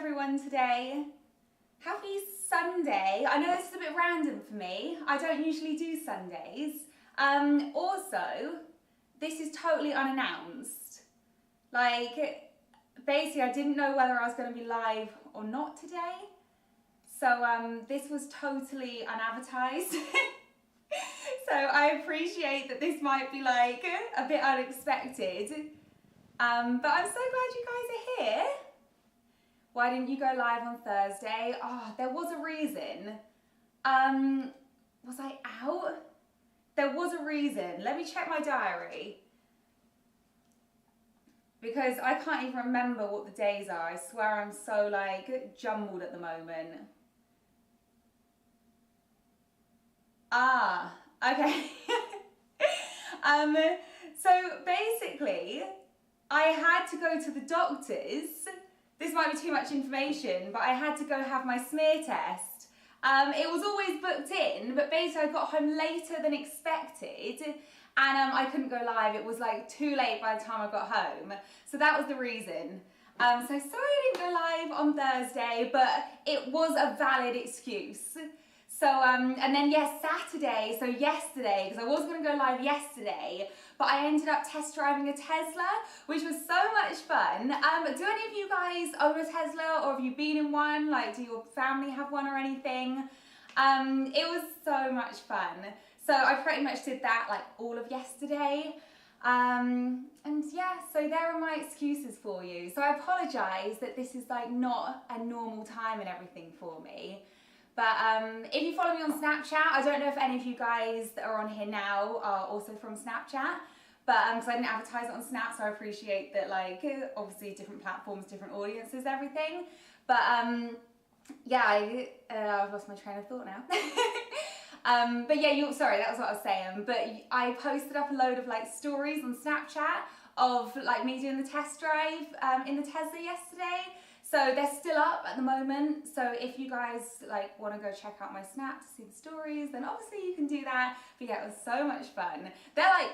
everyone today. Happy Sunday. I know this is a bit random for me. I don't usually do Sundays. Also, this is totally unannounced. Like, basically I didn't know whether I was going to be live or not today. So this was totally unadvertised. So I appreciate that this might be like a bit unexpected. But I'm so glad you guys are here. Why didn't you go live on Thursday? Oh, there was a reason. Was I out? There was a reason. Let me check my diary. Because I can't even remember what the days are. I swear I'm so like jumbled at the moment. Ah, okay. So basically, I had to go to the doctors. This might be too much information, but I had to go have my smear test. It was always booked in, but basically I got home later than expected, and I couldn't go live. It was like too late by the time I got home. So that was the reason. So sorry I didn't go live on Thursday, but it was a valid excuse. So, and then yes, Saturday, so yesterday, because I was going to go live yesterday, but I ended up test driving a Tesla, which was so much fun. Do any of you guys own a Tesla, or have you been in one? Like, do your family have one or anything? It was so much fun. So I pretty much did that like all of yesterday. And yeah, so there are my excuses for you. So I apologise that this is like not a normal time and everything for me. But if you follow me on Snapchat, I don't know if any of you guys that are on here now are also from Snapchat, but because I didn't advertise it on Snap, so I appreciate that, like, obviously different platforms, different audiences, everything. But yeah, I've lost my train of thought now. But yeah, sorry, that was what I was saying. But I posted up a load of like stories on Snapchat of like me doing the test drive in the Tesla yesterday. So they're still up at the moment, so if you guys like want to go check out my Snap to see the stories, then obviously you can do that. But yeah, it was so much fun. They're like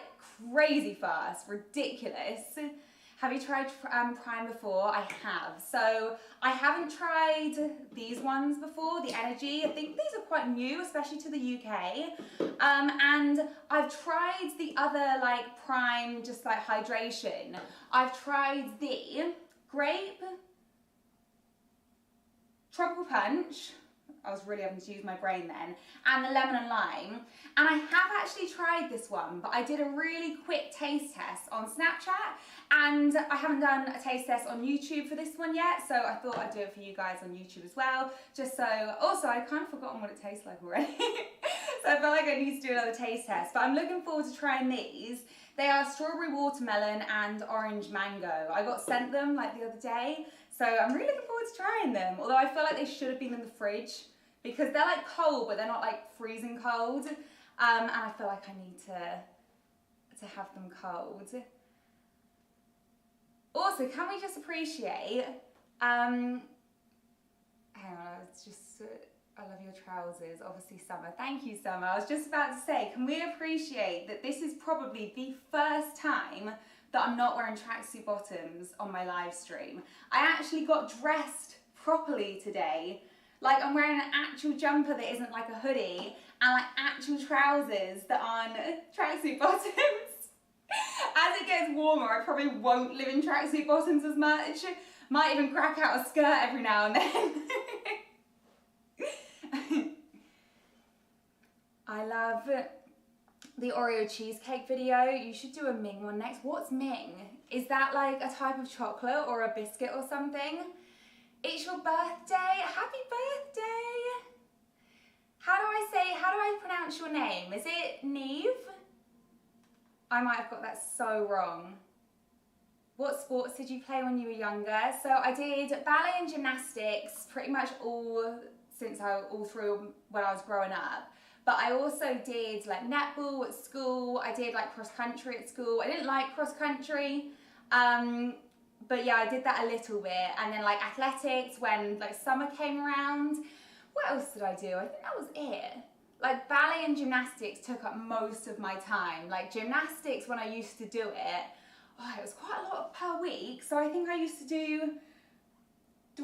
crazy fast, ridiculous. Have you tried Prime before? I have. So I haven't tried these ones before, the Energy. I think these are quite new, especially to the UK. And I've tried the other like Prime, just like hydration. I've tried the Grape, Tropical Punch, I was really having to use my brain then, and the Lemon and Lime. And I have actually tried this one, but I did a really quick taste test on Snapchat, and I haven't done a taste test on YouTube for this one yet, so I thought I'd do it for you guys on YouTube as well, just so, also I kind of forgotten what it tastes like already. So I felt like I need to do another taste test, but I'm looking forward to trying these. They are strawberry watermelon and orange mango. I got sent them like the other day, so I'm really looking forward to trying them. Although I feel like they should have been in the fridge because they're like cold, but they're not like freezing cold. And I feel like I need to have them cold. Also, can we just appreciate, hang on, it's just, I love your trousers, obviously Summer. Thank you, Summer. I was just about to say, can we appreciate that this is probably the first time that I'm not wearing tracksuit bottoms on my live stream. I actually got dressed properly today. Like I'm wearing an actual jumper that isn't like a hoodie and like actual trousers that aren't tracksuit bottoms. As it gets warmer, I probably won't live in tracksuit bottoms as much. Might even crack out a skirt every now and then. I love the Oreo cheesecake video. You should do a Ming one next. What's Ming? Is that like a type of chocolate or a biscuit or something? It's your birthday. Happy birthday. How do I pronounce your name? Is it Neve? I might have got that so wrong. What sports did you play when you were younger? So I did ballet and gymnastics pretty much all through when I was growing up. But I also did like netball at school. I did like cross country at school. I didn't like cross country. But yeah, I did that a little bit. And then like athletics when like summer came around. What else did I do? I think that was it. Like ballet and gymnastics took up most of my time. Like gymnastics, when I used to do it, it was quite a lot per week. So I think I used to do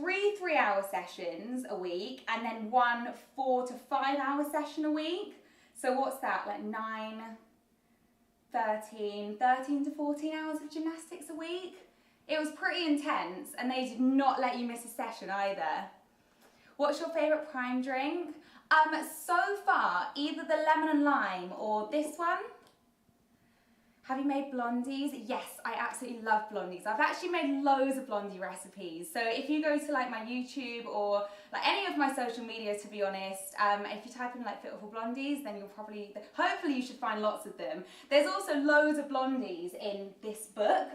3 3-hour sessions a week, and then 1 4 to 5 hour session a week. So what's that, like 9, 13 to 14 hours of gymnastics a week? It was pretty intense, and they did not let you miss a session either. What's your favourite prime drink? So far, either the lemon and lime or this one. Have you made blondies? Yes, I absolutely love blondies. I've actually made loads of blondie recipes. So if you go to like my YouTube or like any of my social media, to be honest, if you type in like Fitwaffle blondies, then you'll probably, hopefully you should find lots of them. There's also loads of blondies in this book.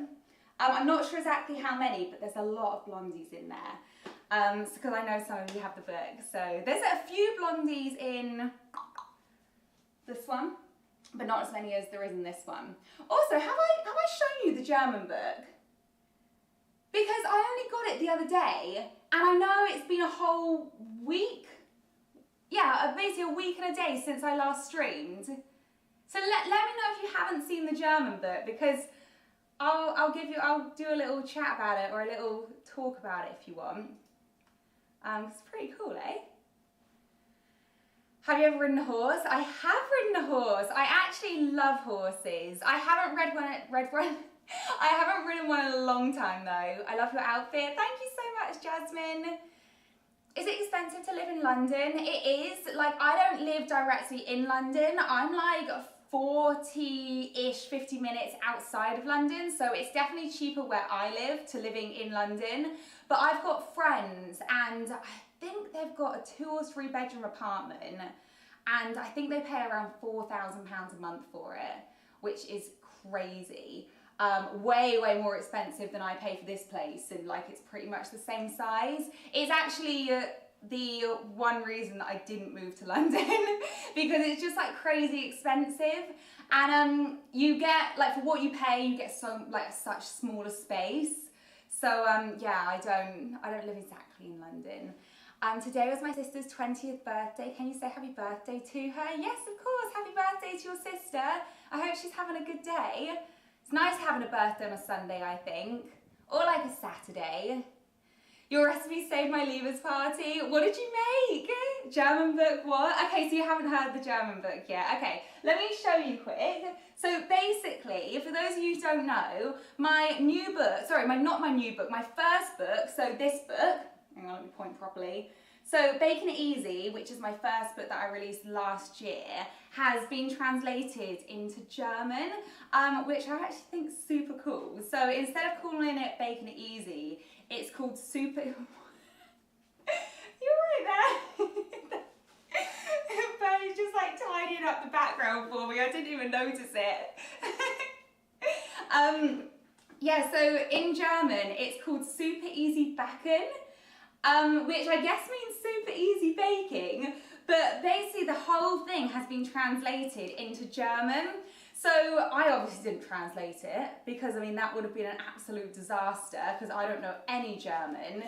I'm not sure exactly how many, but there's a lot of blondies in there. Because I know some of you have the book. So there's a few blondies in this one, but not as many as there is in this one. Also, have I shown you the German book? Because I only got it the other day, and I know it's been a whole week. Yeah, basically a week and a day since I last streamed. So let me know if you haven't seen the German book, because I'll do a little chat about it, or a little talk about it if you want. It's pretty cool, eh? Have you ever ridden a horse? I have ridden a horse. I actually love horses. I haven't I haven't ridden one in a long time though. I love your outfit. Thank you so much, Jasmine. Is it expensive to live in London? It is. Like, I don't live directly in London. I'm like 40-ish, 50 minutes outside of London. So it's definitely cheaper where I live to living in London. But I've got friends, and I think they've got a 2 or 3 bedroom apartment, and I think they pay around £4,000 a month for it, which is crazy. Way more expensive than I pay for this place, and like it's pretty much the same size. It's actually the one reason that I didn't move to London because it's just like crazy expensive, and you get, like, for what you pay, you get so like such smaller space. So yeah, I don't live exactly in London. Today was my sister's 20th birthday. Can you say happy birthday to her? Yes, of course. Happy birthday to your sister. I hope she's having a good day. It's nice having a birthday on a Sunday, I think, or like a Saturday. Your recipe saved my leavers party. What did you make? German book, what? Okay, so you haven't heard the German book yet. Okay, let me show you quick. So basically, for those of you who don't know, my new book, sorry, not my new book, my first book, so this book, hang on, let me point properly. So Bacon It Easy, which is my first book that I released last year, has been translated into German, which I actually think is super cool. So instead of calling it Bacon It Easy, it's called Super... You're right there. But it's just like tidying up the background for me. I didn't even notice it. Yeah, so in German, it's called Super Easy Backen, which I guess means super easy baking. But basically the whole thing has been translated into German. So I obviously didn't translate it because, I mean, that would have been an absolute disaster because I don't know any German.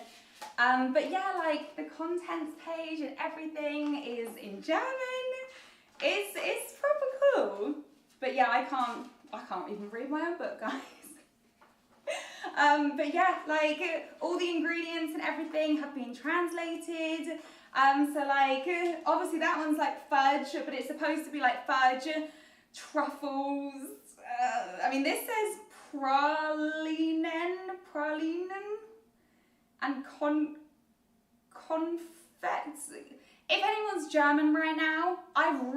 But yeah, like the contents page and everything is in German. It's proper cool. But yeah, I can't even read my own book, guys. But yeah, like all the ingredients and everything have been translated. So like obviously that one's like fudge, but it's supposed to be like fudge, truffles. I mean, this says pralinen, and confets. If anyone's German right now, I'm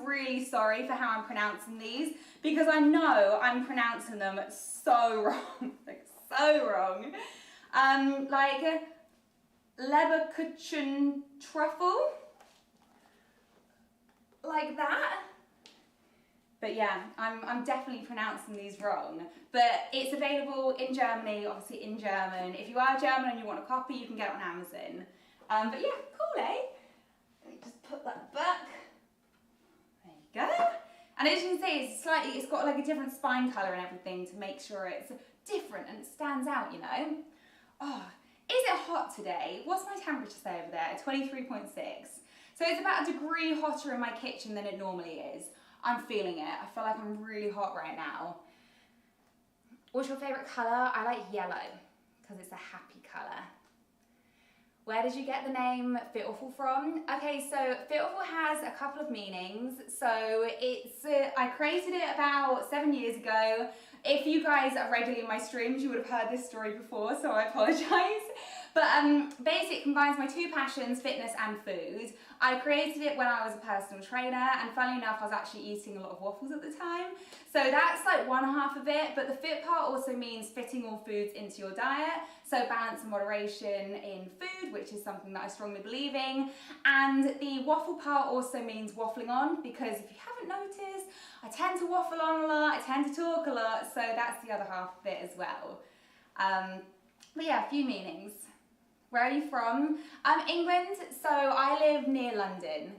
really sorry for how I'm pronouncing these, because I know I'm pronouncing them so wrong, like so wrong. Like Leberkuchen truffle, like that. But yeah, I'm definitely pronouncing these wrong. But it's available in Germany, obviously in German. If you are German and you want a copy, you can get it on Amazon. But yeah, cool, eh? Let me just put that back. There you go. And as you can see, it's got like a different spine colour and everything to make sure it's different and it stands out, you know. Oh, is it hot today? What's my temperature say over there? 23.6. So it's about a degree hotter in my kitchen than it normally is. I'm feeling it. I feel like I'm really hot right now. What's your favourite colour? I like yellow because it's a happy colour. Where did you get the name Fitwaffle from? Okay, so Fitwaffle has a couple of meanings. So I created it about 7 years ago. If you guys are regularly in my streams, you would have heard this story before, so I apologise. But basically it combines my two passions, fitness and food. I created it when I was a personal trainer, and funnily enough, I was actually eating a lot of waffles at the time. So that's like one half of it, but the fit part also means fitting all foods into your diet. So balance and moderation in food, which is something that I strongly believe in. And the waffle part also means waffling on, because if you haven't noticed, I tend to waffle on a lot, I tend to talk a lot, so that's the other half of it as well. But yeah, a few meanings. Where are you from? England, so I live near London.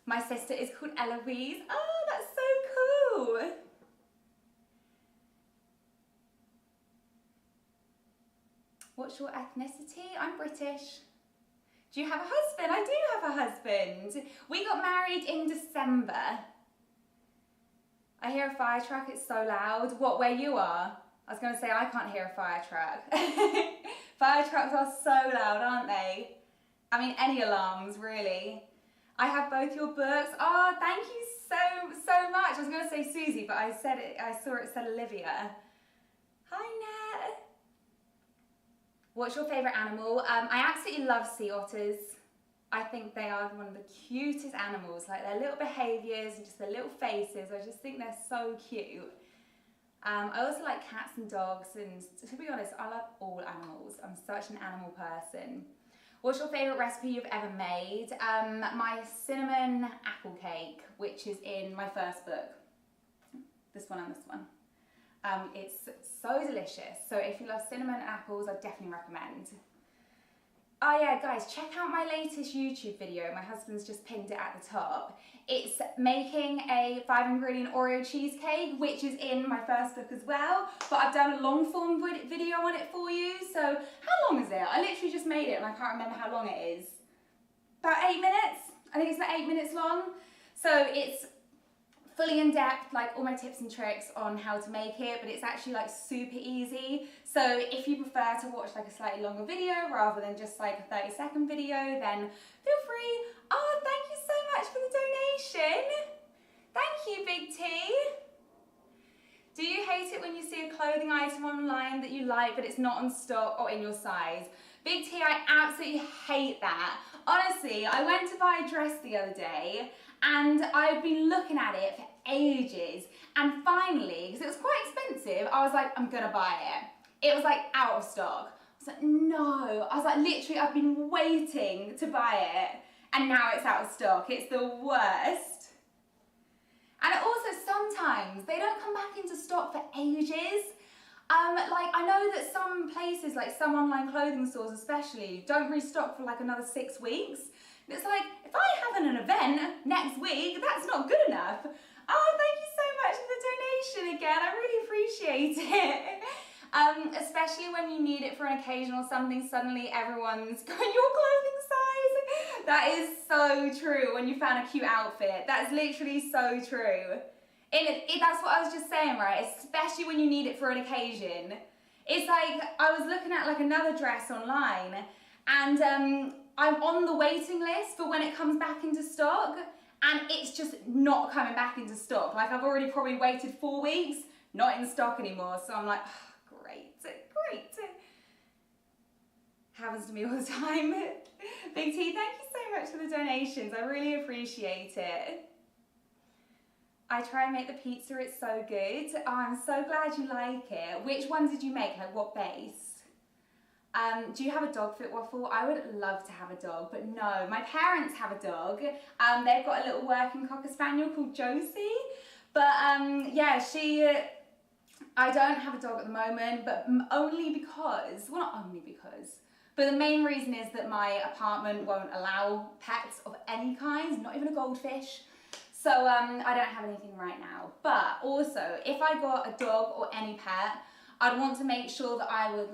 My sister is called Eloise. Oh, that's so cool. What's your ethnicity? I'm British. Do you have a husband? I do have a husband. We got married in December. I hear a fire truck, it's so loud. What, where you are? I was going to say I can't hear a fire truck. Fire trucks are so loud, aren't they? I mean, any alarms, really. I have both your books. Oh, thank you so much. I was going to say Susie, but I saw it said Olivia. Hi, Nat. What's your favourite animal? I absolutely love sea otters. I think they are one of the cutest animals. Like their little behaviours and just their little faces. I just think they're so cute. I also like cats and dogs, and to be honest, I love all animals. I'm such an animal person. What's your favourite recipe you've ever made? My cinnamon apple cake, which is in my first book. This one and this one. It's so delicious. So if you love cinnamon and apples, I definitely recommend. Oh yeah, guys, check out my latest YouTube video. My husband's just pinned it at the top. It's making a 5-ingredient Oreo cheesecake, which is in my first book as well. But I've done a long form video on it for you. So how long is it? I literally just made it and I can't remember how long it is. About 8 minutes? I think it's about 8 minutes long. So it's fully in depth, like all my tips and tricks on how to make it, but it's actually like super easy. So if you prefer to watch like a slightly longer video rather than just like a 30-second video, then feel free. Oh, thank you so much for the donation. Thank you, Big T. Do you hate it when you see a clothing item online that you like, but it's not on stock or in your size? Big T, I absolutely hate that. Honestly, I went to buy a dress the other day and I've been looking at it for ages, and finally, because it was quite expensive, I was like, I'm gonna buy it. It was like out of stock. I was like, no. I was like, literally, I've been waiting to buy it, and now it's out of stock. It's the worst. And also, sometimes they don't come back into stock for ages. Like, I know that some places, like some online clothing stores especially, don't restock for like another 6 weeks. And it's like, if I have an event next week, that's not good enough. Oh, thank you so much for the donation again. I really appreciate it. Especially when you need it for an occasion or something, suddenly everyone's got your clothing size. That is so true when you found a cute outfit. That's literally so true. That's what I was just saying, right? Especially when you need it for an occasion. It's like, I was looking at like another dress online, and I'm on the waiting list for when it comes back into stock, and it's just not coming back into stock. Like, I've already probably waited 4 weeks, not in stock anymore. So I'm like, oh, great. Happens to me all the time. Big T, thank you so much for the donations. I really appreciate it. I try and make the pizza, it's so good. Oh, I'm so glad you like it. Which one did you make? Like, what base? Do you have a dog, Fitwaffle? I would love to have a dog, but no. My parents have a dog. They've got a little working Cocker Spaniel called Josie. But yeah, I don't have a dog at the moment, but only because, well, not only because, but the main reason is that my apartment won't allow pets of any kind, not even a goldfish. So I don't have anything right now. But also, if I got a dog or any pet, I'd want to make sure that I would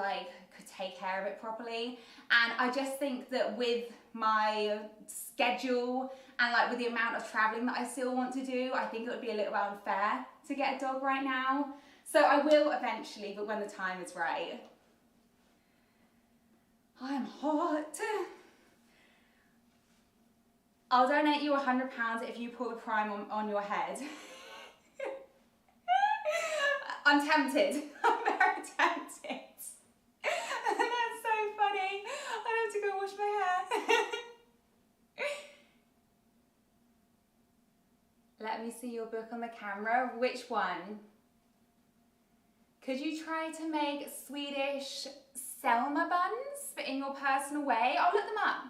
could take care of it properly. And I just think that with my schedule and with the amount of traveling that I still want to do, I think it would be a little unfair to get a dog right now. So I will eventually, but when the time is right. I'm hot. I'll donate you £100 if you pull the prime on your head. I'm tempted. I'm very tempted. That's so funny. I have to go wash my hair. Let me see your book on the camera. Which one? Could you try to make Swedish Selma buns, but in your personal way? I'll look them up.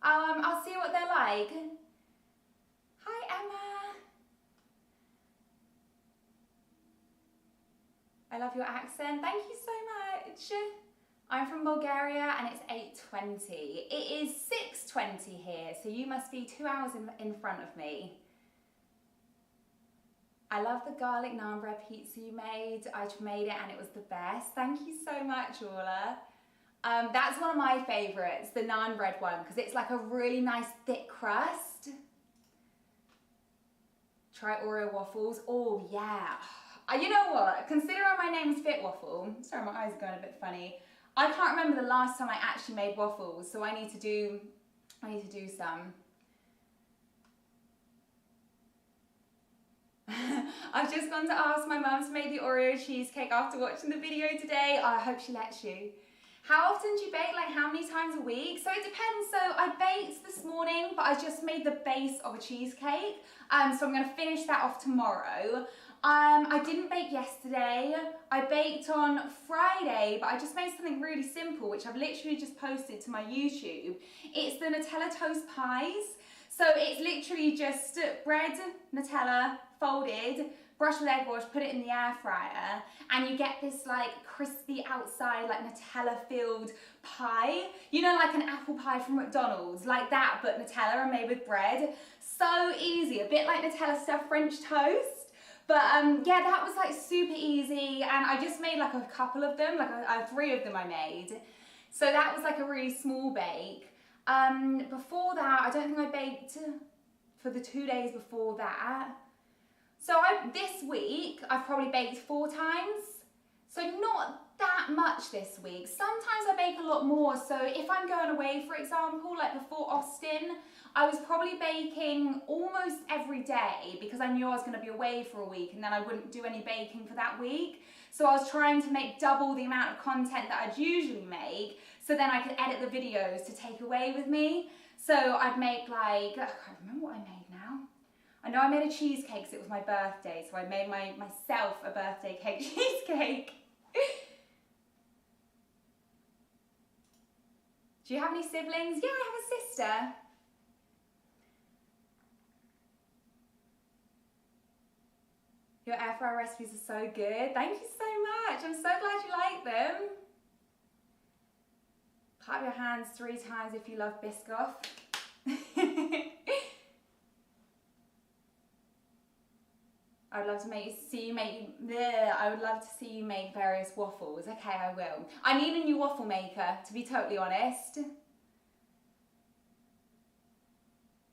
I'll see what they're like. Hi, Emma. I love your accent. Thank you so much. I'm from Bulgaria and it's 8:20. It is 6:20 here, so you must be 2 hours in front of me. I love the garlic naan bread pizza you made. I made it and it was the best. Thank you so much, Orla. That's one of my favourites, the naan bread one, because it's like a really nice thick crust. Try Oreo waffles. Oh yeah. You know what? Considering my name's Fitwaffle, sorry, my eyes are going a bit funny. I can't remember the last time I actually made waffles, so I need to do some. I've just gone to ask my mum to make the Oreo cheesecake after watching the video today. I hope she lets you. How often do you bake? Like how many times a week? So it depends. So I baked this morning, but I just made the base of a cheesecake. So I'm going to finish that off tomorrow. I didn't bake yesterday. I baked on Friday, but I just made something really simple, which I've literally just posted to my YouTube. It's the Nutella toast pies. So it's literally just bread, Nutella, folded, brush with egg wash, put it in the air fryer, and you get this like crispy outside, like Nutella filled pie. You know, like an apple pie from McDonald's, like that, but Nutella and made with bread. So easy, a bit like Nutella stuffed French toast. But yeah, that was like super easy, and I just made like a couple of them, like 3 of them I made. So that was like a really small bake. Before that, I don't think I baked for the 2 days before that. So this week, I've probably baked 4 times. So not that much this week. Sometimes I bake a lot more. So if I'm going away, for example, like before Austin, I was probably baking almost every day because I knew I was going to be away for a week and then I wouldn't do any baking for that week. So I was trying to make double the amount of content that I'd usually make, so then I could edit the videos to take away with me. So I'd make like, I can't remember what I made now. I know I made a cheesecake because it was my birthday, so I made myself a birthday cake cheesecake. Do you have any siblings? Yeah, I have a sister. Your air fryer recipes are so good. Thank you so much. I'm so glad you like them. Clap your hands 3 times if you love Biscoff. I would love to see you make various waffles. Okay, I will. I need a new waffle maker, to be totally honest.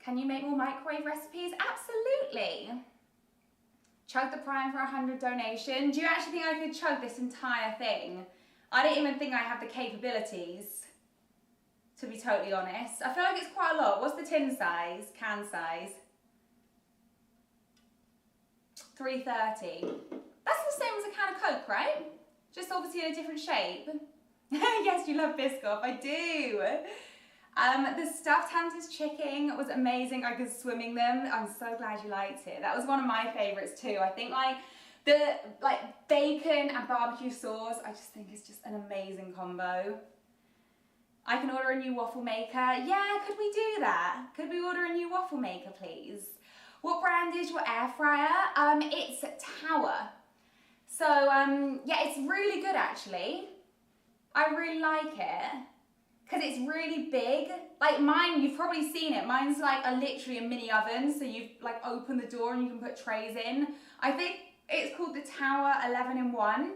Can you make more microwave recipes? Absolutely. Chug the prime for 100 donation. Do you actually think I could chug this entire thing? I don't even think I have the capabilities, to be totally honest. I feel like it's quite a lot. What's the tin size, can size? 330. That's the same as a can of Coke, right? Just obviously in a different shape. Yes, you love Biscoff, I do. The stuffed Hunter's chicken was amazing. I was swimming them. I'm so glad you liked it. That was one of my favorites too. I think like the bacon and barbecue sauce, I just think it's just an amazing combo. I can order a new waffle maker. Yeah, could we do that? Could we order a new waffle maker, please? What brand is your air fryer? It's Tower. So yeah, it's really good actually. I really like it because it's really big. Like mine, you've probably seen it. Mine's like literally a mini oven. So you like open the door and you can put trays in. I think it's called the Tower 11-in-1.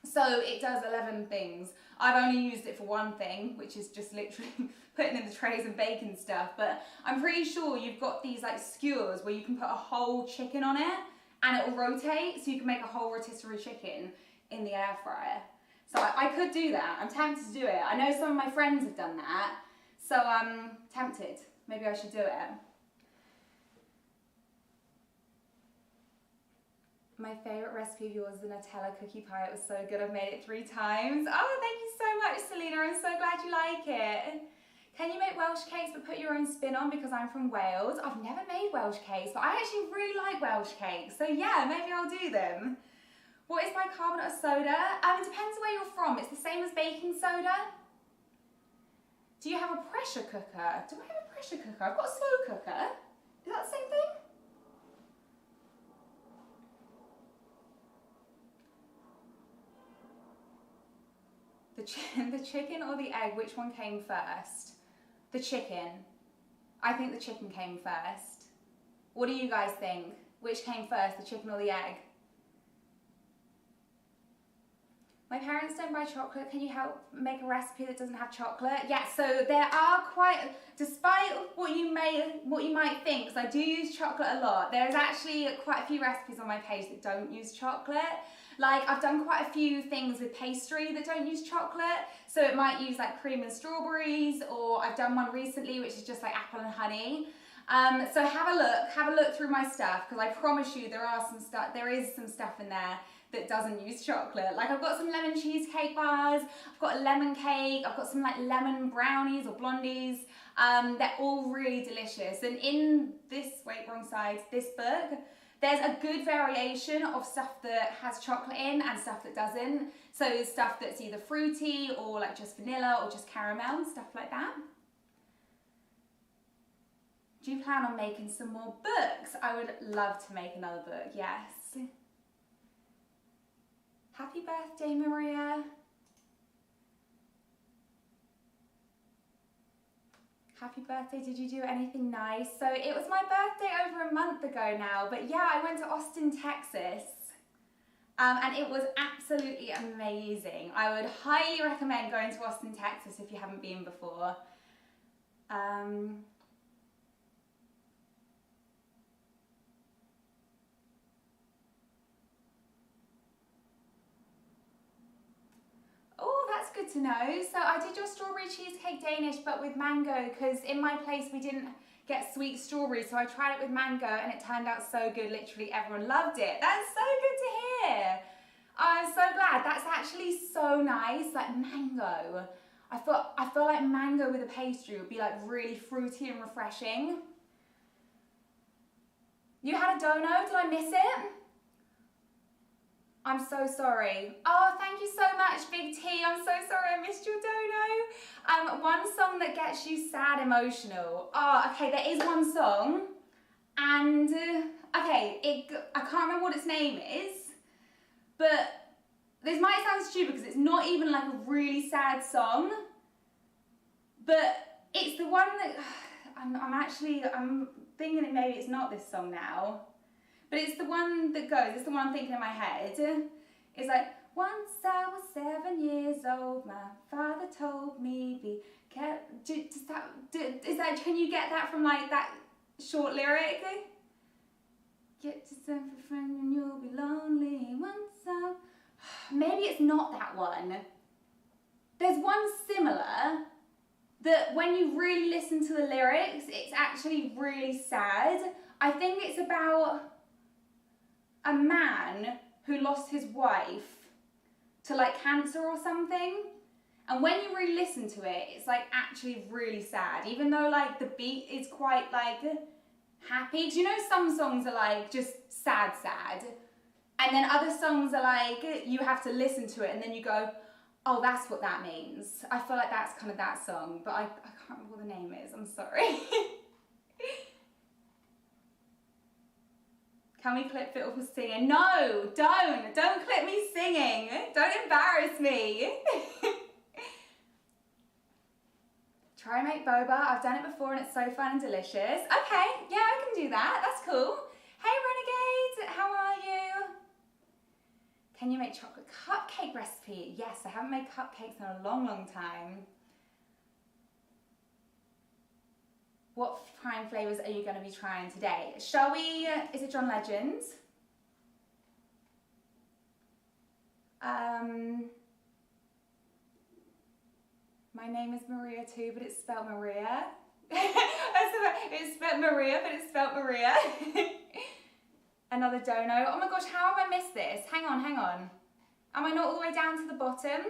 So it does 11 things. I've only used it for one thing, which is just literally putting in the trays and baking stuff. But I'm pretty sure you've got these like skewers where you can put a whole chicken on it and it will rotate. So you can make a whole rotisserie chicken in the air fryer. So I could do that. I'm tempted to do it. I know some of my friends have done that. So I'm tempted. Maybe I should do it. My favourite recipe of yours is the Nutella cookie pie. It was so good. I've made it 3 times. Oh, thank you so much, Selena. I'm so glad you like it. Can you make Welsh cakes but put your own spin on? Because I'm from Wales. I've never made Welsh cakes, but I actually really like Welsh cakes. So yeah, maybe I'll do them. What is bicarbonate of soda? It depends where you're from. It's the same as baking soda. Do you have a pressure cooker? Do I have a pressure cooker? I've got a slow cooker. Is that the same thing? The chicken or the egg, which one came first? The chicken. I think the chicken came first. What do you guys think? Which came first, the chicken or the egg? My parents don't buy chocolate. Can you help make a recipe that doesn't have chocolate? Yeah, so there are quite, despite what you might think, because I do use chocolate a lot, there's actually quite a few recipes on my page that don't use chocolate. Like, I've done quite a few things with pastry that don't use chocolate, so it might use like cream and strawberries, or I've done one recently which is just like apple and honey. So have a look through my stuff, because I promise you there is some stuff in there that doesn't use chocolate. Like, I've got some lemon cheesecake bars, I've got a lemon cake, I've got some like lemon brownies or blondies. They're all really delicious. And in this, wait, wrong side, this book, there's a good variation of stuff that has chocolate in and stuff that doesn't. So stuff that's either fruity or like just vanilla or just caramel, stuff like that. Do you plan on making some more books? I would love to make another book, yes. Happy birthday, Maria. Happy birthday, did you do anything nice? So it was my birthday over a month ago now, but yeah, I went to Austin, Texas, and it was absolutely amazing. I would highly recommend going to Austin, Texas if you haven't been before. Oh, that's good to know. So I did your strawberry cheesecake Danish, but with mango, because in my place we didn't get sweet strawberries, so I tried it with mango and it turned out so good. Literally everyone loved it. That's so good to hear. I'm so glad. That's actually so nice. Like mango. I feel like mango with a pastry would be like really fruity and refreshing. You had a dono? Did I miss it? I'm so sorry. Oh, thank you so much, Big T. I'm so sorry I missed your dono. One song that gets you sad, emotional. Oh, okay, there is one song. And, okay, I can't remember what its name is. But this might sound stupid because it's not even like a really sad song. But it's the one that, I'm thinking that maybe it's not this song now. But it's the one that goes, it's the one I'm thinking in my head. It's like, once I was 7 years old, my father told me be careful. Can you get that from like that short lyric? Get yourself a friend and you'll be lonely once I... Maybe it's not that one. There's one similar that when you really listen to the lyrics, it's actually really sad. I think it's about a man who lost his wife to like cancer or something, and when you really listen to it, it's like actually really sad, even though like the beat is quite like happy, because you know some songs are like just sad and then other songs are like you have to listen to it and then you go, oh, that's what that means. I feel like that's kind of that song, but I can't remember what the name is, I'm sorry. Can we clip Fitwaffle singing? No, don't clip me singing. Don't embarrass me. Try and make boba. I've done it before and it's so fun and delicious. Okay, yeah, I can do that. That's cool. Hey, Renegade, how are you? Can you make chocolate cupcake recipe? Yes, I haven't made cupcakes in a long, long time. What prime flavours are you going to be trying today? Shall we, is it John Legend? My name is Maria too, but it's spelled Maria. It's spelled Maria, but it's spelled Maria. Another dono. Oh my gosh, how have I missed this? Hang on, hang on. Am I not all the way down to the bottom?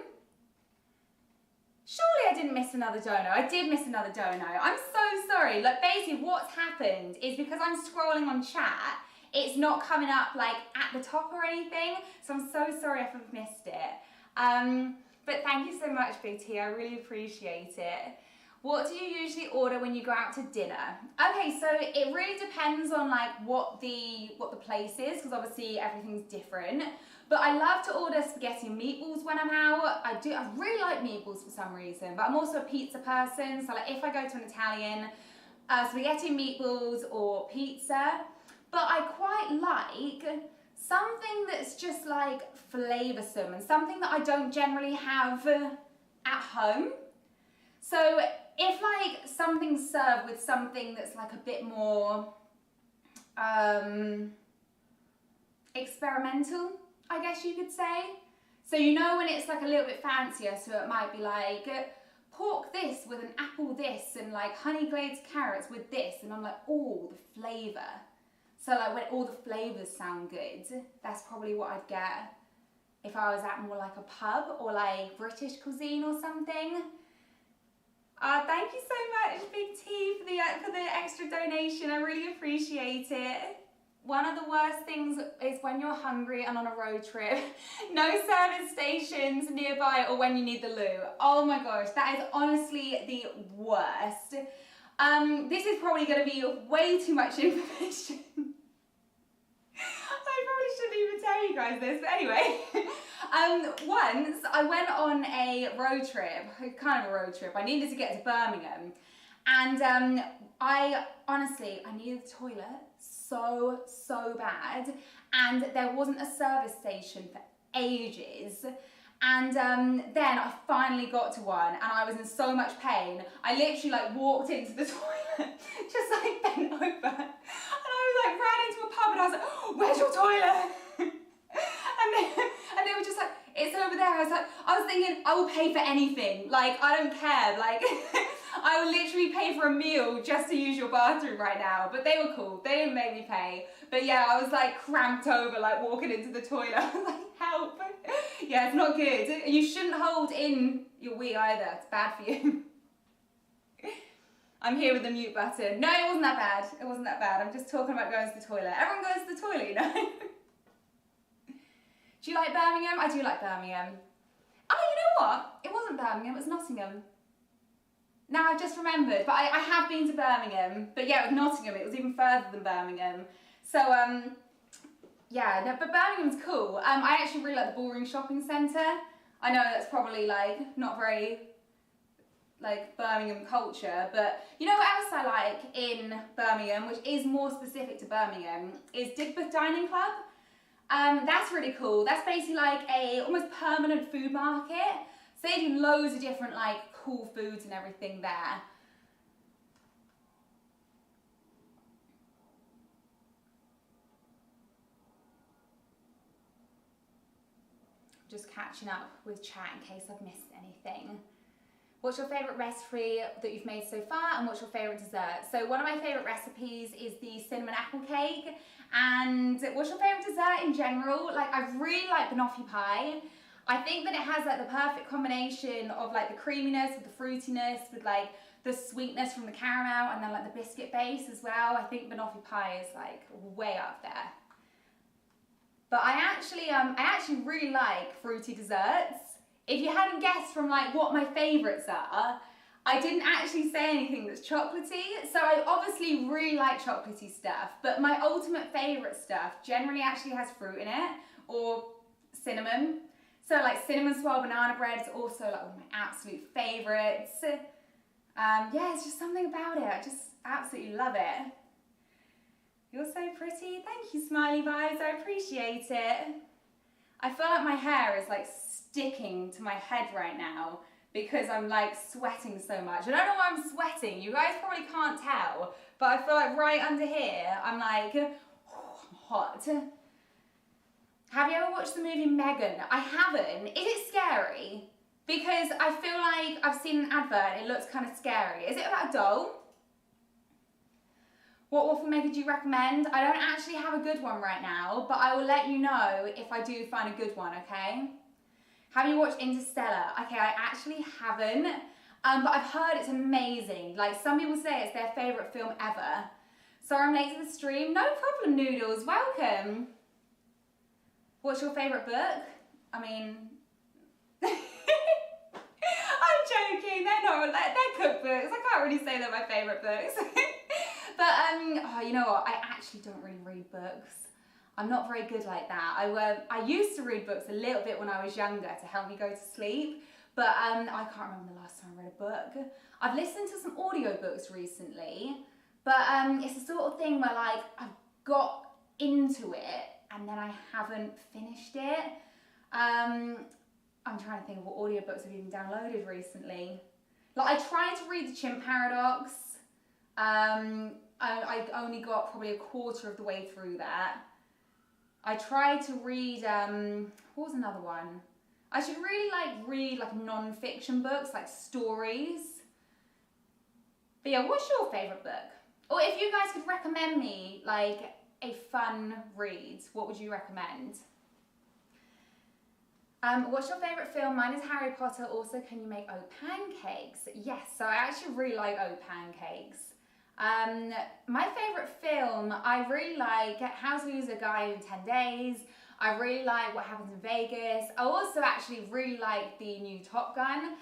Surely I didn't miss another dono. I did miss another dono. I'm so sorry. Like, basically what's happened is because I'm scrolling on chat, it's not coming up like at the top or anything. So I'm so sorry if I've missed it. But thank you so much, Big T. I really appreciate it. What do you usually order when you go out to dinner? Okay, so it really depends on like what the place is, because obviously everything's different. But I love to order spaghetti and meatballs when I'm out. I really like meatballs for some reason, but I'm also a pizza person. So like if I go to an Italian, spaghetti and meatballs or pizza. But I quite like something that's just like flavoursome and something that I don't generally have at home. So if like something's served with something that's like a bit more experimental, I guess you could say. So you know when it's like a little bit fancier, so it might be like pork this with an apple this and like honey glazed carrots with this, and I'm like, oh, the flavour. So like when all the flavours sound good, that's probably what I'd get if I was at more like a pub or like British cuisine or something. Thank you so much, Big T, for the extra donation. I really appreciate it. One of the worst things is when you're hungry and on a road trip, no service stations nearby, or when you need the loo. Oh my gosh, that is honestly the worst. This is probably going to be way too much information. I probably shouldn't even tell you guys this, but anyway. Once I went on a road trip, kind of a road trip. I needed to get to Birmingham, and I needed the toilet so bad, and there wasn't a service station for ages. And then I finally got to one, and I was in so much pain. I literally like walked into the toilet, just like bent over, and I was like ran into a pub, and I was like, oh, "Where's your toilet?" and they were just like, "It's over there." I was thinking, I will pay for anything. Like, I don't care. Like, I will literally pay for a meal just to use your bathroom right now. But they were cool. They didn't make me pay. But yeah, I was like cramped over, like walking into the toilet. I was like, help. Yeah, it's not good. You shouldn't hold in your wee either. It's bad for you. I'm here with the mute button. No, it wasn't that bad. It wasn't that bad. I'm just talking about going to the toilet. Everyone goes to the toilet, you know? Do you like Birmingham? I do like Birmingham. Oh, you know what? It wasn't Birmingham, it was Nottingham. Now I've just remembered, but I have been to Birmingham. But yeah, with Nottingham, it was even further than Birmingham. So, yeah, no, but Birmingham's cool. I actually really like the Bullring Shopping Centre. I know that's probably like not very like Birmingham culture, but you know what else I like in Birmingham, which is more specific to Birmingham, is Digbeth Dining Club. That's really cool. That's basically like a almost permanent food market. So they do loads of different like cool foods and everything there. Just catching up with chat in case I've missed anything. What's your favourite recipe that you've made so far, and what's your favourite dessert? So one of my favourite recipes is the cinnamon apple cake. And what's your favourite dessert in general? Like, I really like banoffee pie. I think that it has like the perfect combination of like the creaminess with the fruitiness, with like the sweetness from the caramel, and then like the biscuit base as well. I think banoffee pie is like way up there. But I actually really like fruity desserts. If you hadn't guessed from like what my favourites are, I didn't actually say anything that's chocolatey. So I obviously really like chocolatey stuff, but my ultimate favourite stuff generally actually has fruit in it, or cinnamon. So like cinnamon swirl banana bread is also like one of my absolute favourites. Yeah, it's just something about it. I just absolutely love it. You're so pretty. Thank you, Smiley Vibes. I appreciate it. I feel like my hair is like sticking to my head right now because I'm like sweating so much. I don't know why I'm sweating. You guys probably can't tell, but I feel like right under here, I'm like, oh, I'm hot. Have you ever watched the movie Megan? I haven't. Is it scary? Because I feel like I've seen an advert and it looks kind of scary. Is it about a doll? What waffle maker do you recommend? I don't actually have a good one right now, but I will let you know if I do find a good one, okay? Have you watched Interstellar? Okay, I actually haven't, but I've heard it's amazing. Like, some people say it's their favourite film ever. Sorry I'm late to the stream. No problem, Noodles. Welcome. What's your favourite book? I mean... I'm joking. They're not. They're cookbooks. I can't really say they're my favourite books. But, oh, you know what? I actually don't really read books. I'm not very good like that. I used to read books a little bit when I was younger to help me go to sleep, but I can't remember the last time I read a book. I've listened to some audiobooks recently, but it's the sort of thing where like I've got into it and then I haven't finished it. I'm trying to think of what audiobooks I've even downloaded recently. Like I tried to read The Chimp Paradox. I only got probably a quarter of the way through that. I tried to read, what was another one? I should really read non-fiction books, like stories. But yeah, what's your favourite book? Or if you guys could recommend me like a fun read, what would you recommend? What's your favourite film? Mine is Harry Potter. Also, can you make oat pancakes? Yes, so I actually really like oat pancakes. My favourite film, I really like How to Lose a Guy in 10 Days. I really like What Happens in Vegas. I also actually really like the new Top Gun,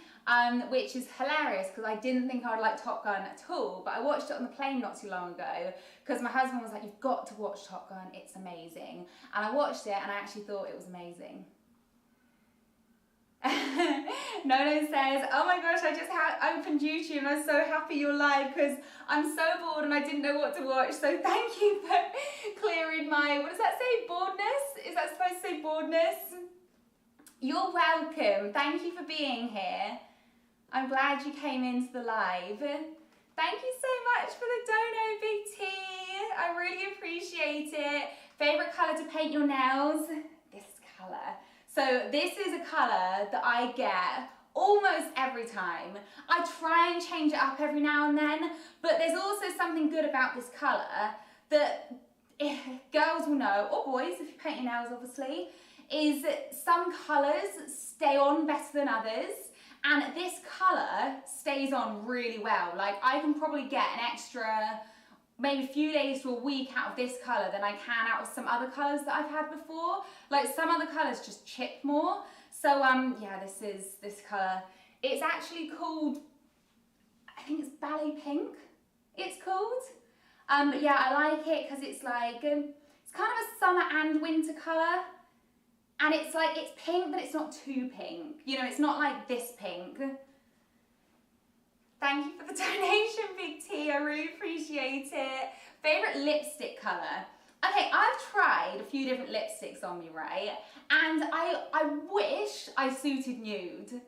which is hilarious because I didn't think I would like Top Gun at all, but I watched it on the plane not too long ago because my husband was like, you've got to watch Top Gun, it's amazing. And I watched it and I actually thought it was amazing. Nono says, oh my gosh, I just opened YouTube and I'm so happy you're live because I'm so bored and I didn't know what to watch. So thank you for clearing my, what does that say, boredness? Is that supposed to say boredness? You're welcome. Thank you for being here. I'm glad you came into the live. Thank you so much for the dono, Big T. I really appreciate it. Favorite color to paint your nails? This color. So this is a colour that I get almost every time. I try and change it up every now and then, but there's also something good about this colour that girls will know, or boys if you paint your nails obviously, is some colours stay on better than others, and this colour stays on really well. Like I can probably get an extra maybe a few days to a week out of this colour than I can out of some other colours that I've had before. Like some other colours just chip more. So yeah, this colour. It's actually called, I think it's Ballet Pink, it's called. But yeah, I like it because it's like, it's kind of a summer and winter colour. And it's like, it's pink, but it's not too pink. You know, it's not like this pink. Thank you for the donation, Big T. I really appreciate it. Favourite lipstick colour? Okay, I've tried a few different lipsticks on me, right? And I wish I suited nude.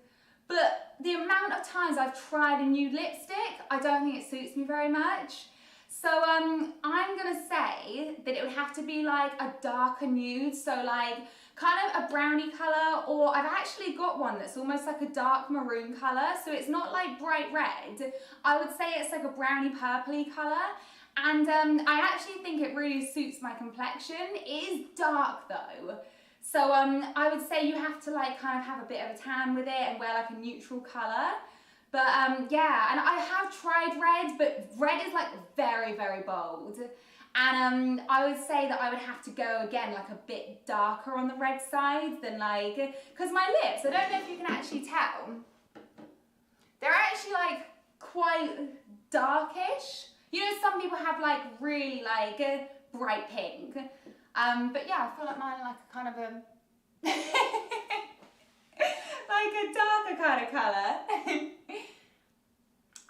But the amount of times I've tried a nude lipstick, I don't think it suits me very much. So I'm gonna say that it would have to be like a darker nude, so like kind of a brownie colour, or I've actually got one that's almost like a dark maroon colour, so it's not like bright red. I would say it's like a brownie purpley colour, and I actually think it really suits my complexion. It is dark though, so I would say you have to like kind of have a bit of a tan with it and wear like a neutral colour. But yeah, and I have tried red, but red is like very, very bold. And I would say that I would have to go again like a bit darker on the red side than like, because my lips, I don't know if you can actually tell, they're actually like quite darkish. You know, some people have like really like bright pink. But yeah, I feel like mine are like a kind of a, like a darker kind of colour.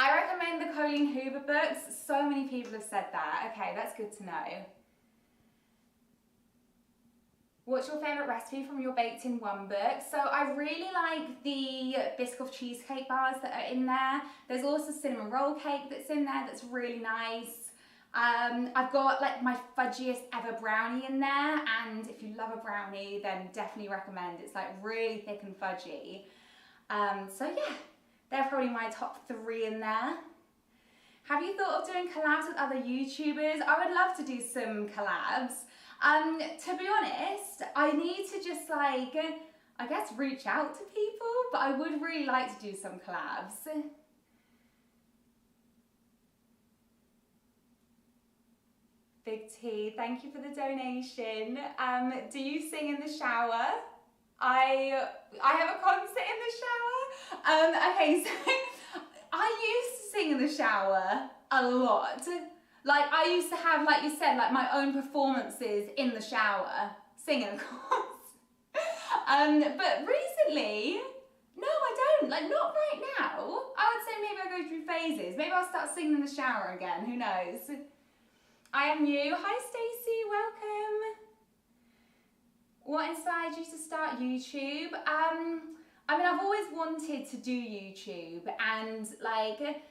I recommend the Colleen Hoover books. So many people have said that. Okay, that's good to know. What's your favourite recipe from your Baked in One book? So I really like the Biscoff cheesecake bars that are in there. There's also cinnamon roll cake that's in there that's really nice. I've got like my fudgiest ever brownie in there, and if you love a brownie then definitely recommend. It's like really thick and fudgy. So yeah, they're probably my top 3 in there. Have you thought of doing collabs with other YouTubers? I would love to do some collabs. To be honest, I need to just like, I guess reach out to people, but I would really like to do some collabs. Big T, thank you for the donation. Do you sing in the shower? I have a concert in the shower. Okay, so I used to sing in the shower a lot. Like I used to have, like you said, like my own performances in the shower, singing of course. But recently, no I don't, like not right now. I would say maybe I go through phases. Maybe I'll start singing in the shower again, who knows. I am new. Hi Stacey, welcome. What inspired you to start YouTube? I mean, I've always wanted to do YouTube, and like,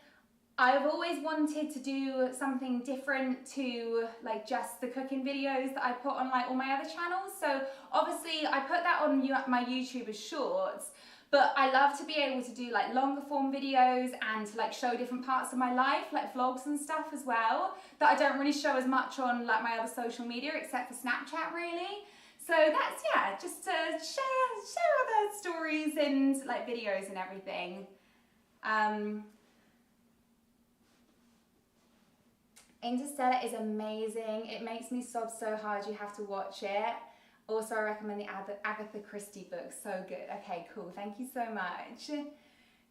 I've always wanted to do something different to like just the cooking videos that I put on like all my other channels. So obviously I put that on my YouTube as shorts, but I love to be able to do like longer form videos and to like show different parts of my life, like vlogs and stuff as well, that I don't really show as much on like my other social media except for Snapchat really. So that's, yeah, just to share other stories and like videos and everything. Interstellar is amazing. It makes me sob so hard you have to watch it. Also, I recommend the Agatha Christie book, so good. Okay, cool, thank you so much.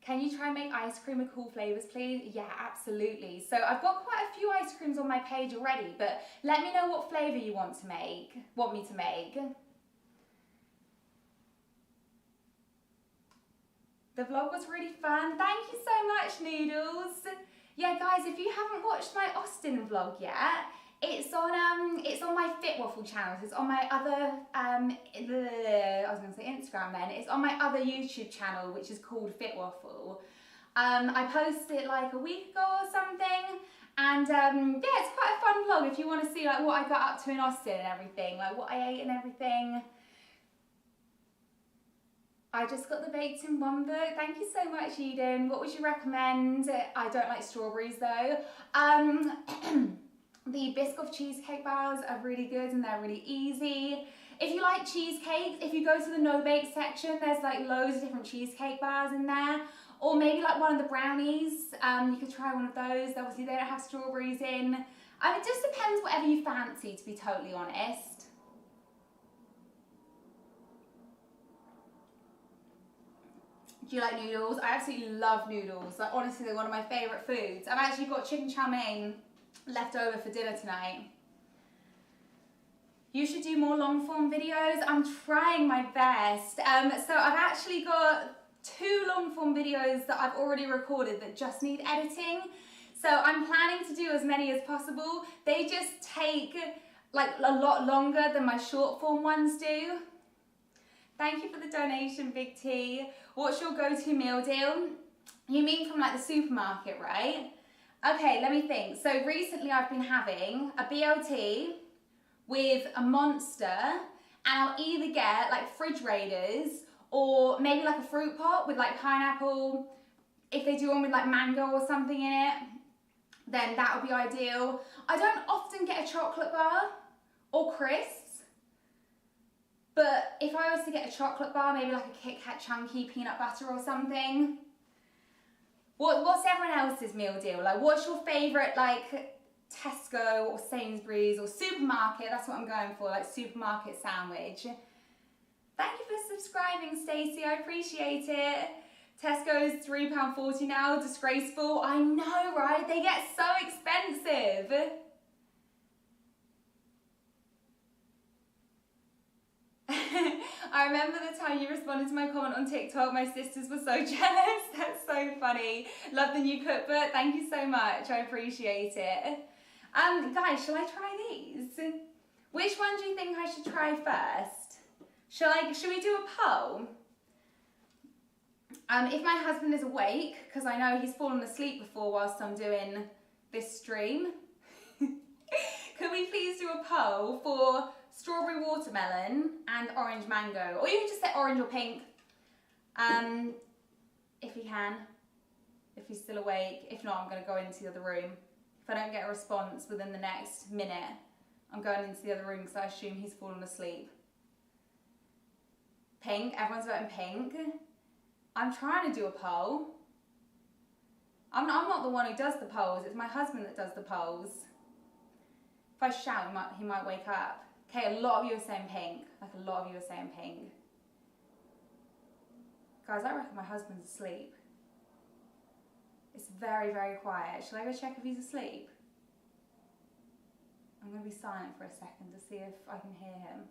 Can you try and make ice cream with cool flavours, please? Yeah, absolutely. So I've got quite a few ice creams on my page already, but let me know what flavour you want me to make. The vlog was really fun. Thank you so much, Noodles. Yeah, guys, if you haven't watched my Austin vlog yet, it's on my Fitwaffle channel. It's on my other I was gonna say Instagram then. It's on my other YouTube channel, which is called Fitwaffle. I posted it like a week ago or something, and yeah, it's quite a fun vlog if you want to see like what I got up to in Austin and everything, like what I ate and everything. I just got the baked in one book. Thank you so much, Eden. What would you recommend? I don't like strawberries though. The Biscoff cheesecake bars are really good and they're really easy. If you like cheesecakes, if you go to the no bake section, there's like loads of different cheesecake bars in there. Or maybe like one of the brownies, you could try one of those. Obviously they don't have strawberries in. It just depends whatever you fancy, to be totally honest. Do you like noodles? I absolutely love noodles. Like honestly, they're one of my favourite foods. I've actually got chicken chow mein left over for dinner tonight. You should do more long form videos. I'm trying my best. So I've actually got 2 long form videos that I've already recorded that just need editing. So I'm planning to do as many as possible. They just take like a lot longer than my short form ones do. Thank you for the donation, Big T. What's your go-to meal deal? You mean from like the supermarket, right? Okay, let me think. So recently I've been having a BLT with a Monster, and I'll either get like fridge raiders or maybe like a fruit pot with like pineapple. If they do one with like mango or something in it, then that would be ideal. I don't often get a chocolate bar or crisps, but if I was to get a chocolate bar, maybe like a Kit Kat chunky peanut butter or something. What's everyone else's meal deal? Like, what's your favourite, like, Tesco or Sainsbury's or supermarket? That's what I'm going for, like, supermarket sandwich. Thank you for subscribing, Stacey. I appreciate it. Tesco's £3.40 now, disgraceful. I know, right? They get so expensive. I remember the time you responded to my comment on TikTok. My sisters were so jealous. That's so funny. Love the new cookbook. Thank you so much. I appreciate it. Guys, shall I try these? Which one do you think I should try first? Should we do a poll? If my husband is awake, because I know he's fallen asleep before whilst I'm doing this stream, could we please do a poll for strawberry watermelon and orange mango? Or you can just say orange or pink, if you can. if he's still awake. If not, I'm going to go into the other room. If I don't get a response within the next minute, I'm going into the other room because I assume he's fallen asleep. Pink, everyone's voting pink. I'm trying to do a poll. I'm not the one who does the polls, it's my husband that does the polls. If I shout, he might wake up. Okay, a lot of you are saying pink. Like a lot of you are saying pink. Guys, I reckon my husband's asleep. It's very, very quiet. Should I go check if he's asleep? I'm going to be silent for a second to see if I can hear him.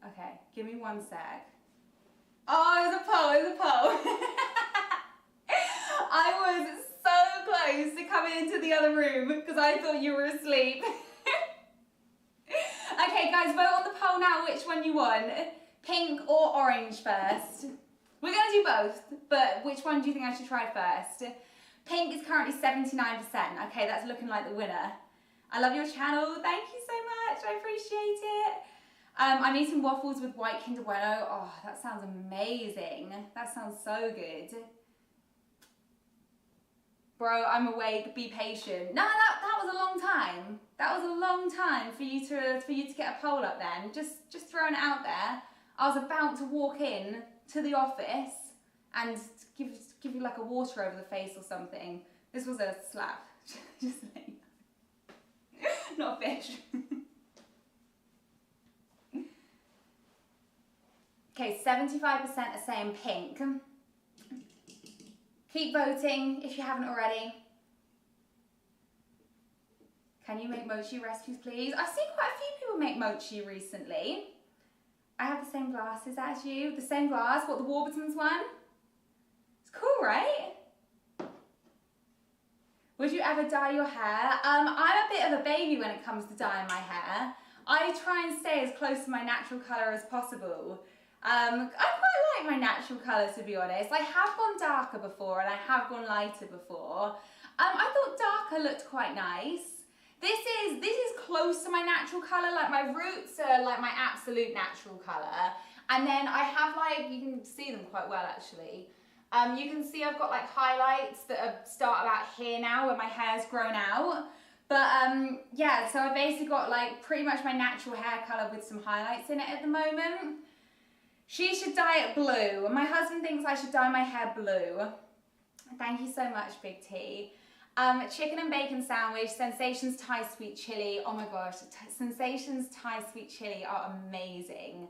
Okay, give me 1 sec. Oh, it's a poll. I was so close to coming into the other room because I thought you were asleep. Okay, guys, vote on the poll now which one you want. Pink or orange first. We're going to do both, but which one do you think I should try first? Pink is currently 79%. Okay, that's looking like the winner. I love your channel. Thank you so much. I appreciate it. I'm eating waffles with white Kinder Bueno. Oh, that sounds amazing. That sounds so good. Bro, I'm awake. Be patient. No, that was a long time. That was a long time for you to get a poll up then. Just throwing it out there. I was about to walk in to the office and give you like a water over the face or something. This was a slap. Just saying. Not a fish. Okay, 75% are saying pink. Keep voting if you haven't already. Can you make mochi recipes, please? I've seen quite a few people make mochi recently. I have the same glasses as you. The same glass, what, the Warburton's one? It's cool, right? Would you ever dye your hair? I'm a bit of a baby when it comes to dyeing my hair. I try and stay as close to my natural colour as possible. I quite like my natural colour, to be honest. I have gone darker before and I have gone lighter before. I thought darker looked quite nice. This is close to my natural colour, like my roots are like my absolute natural colour. And then I have like, you can see them quite well actually. You can see I've got like highlights that start about here now where my hair's grown out. But yeah, so I basically got like pretty much my natural hair colour with some highlights in it at the moment. She should dye it blue. My husband thinks I should dye my hair blue. Thank you so much, Big T. Chicken and bacon sandwich, Sensations Thai sweet chili. Oh my gosh, Sensations Thai sweet chili are amazing.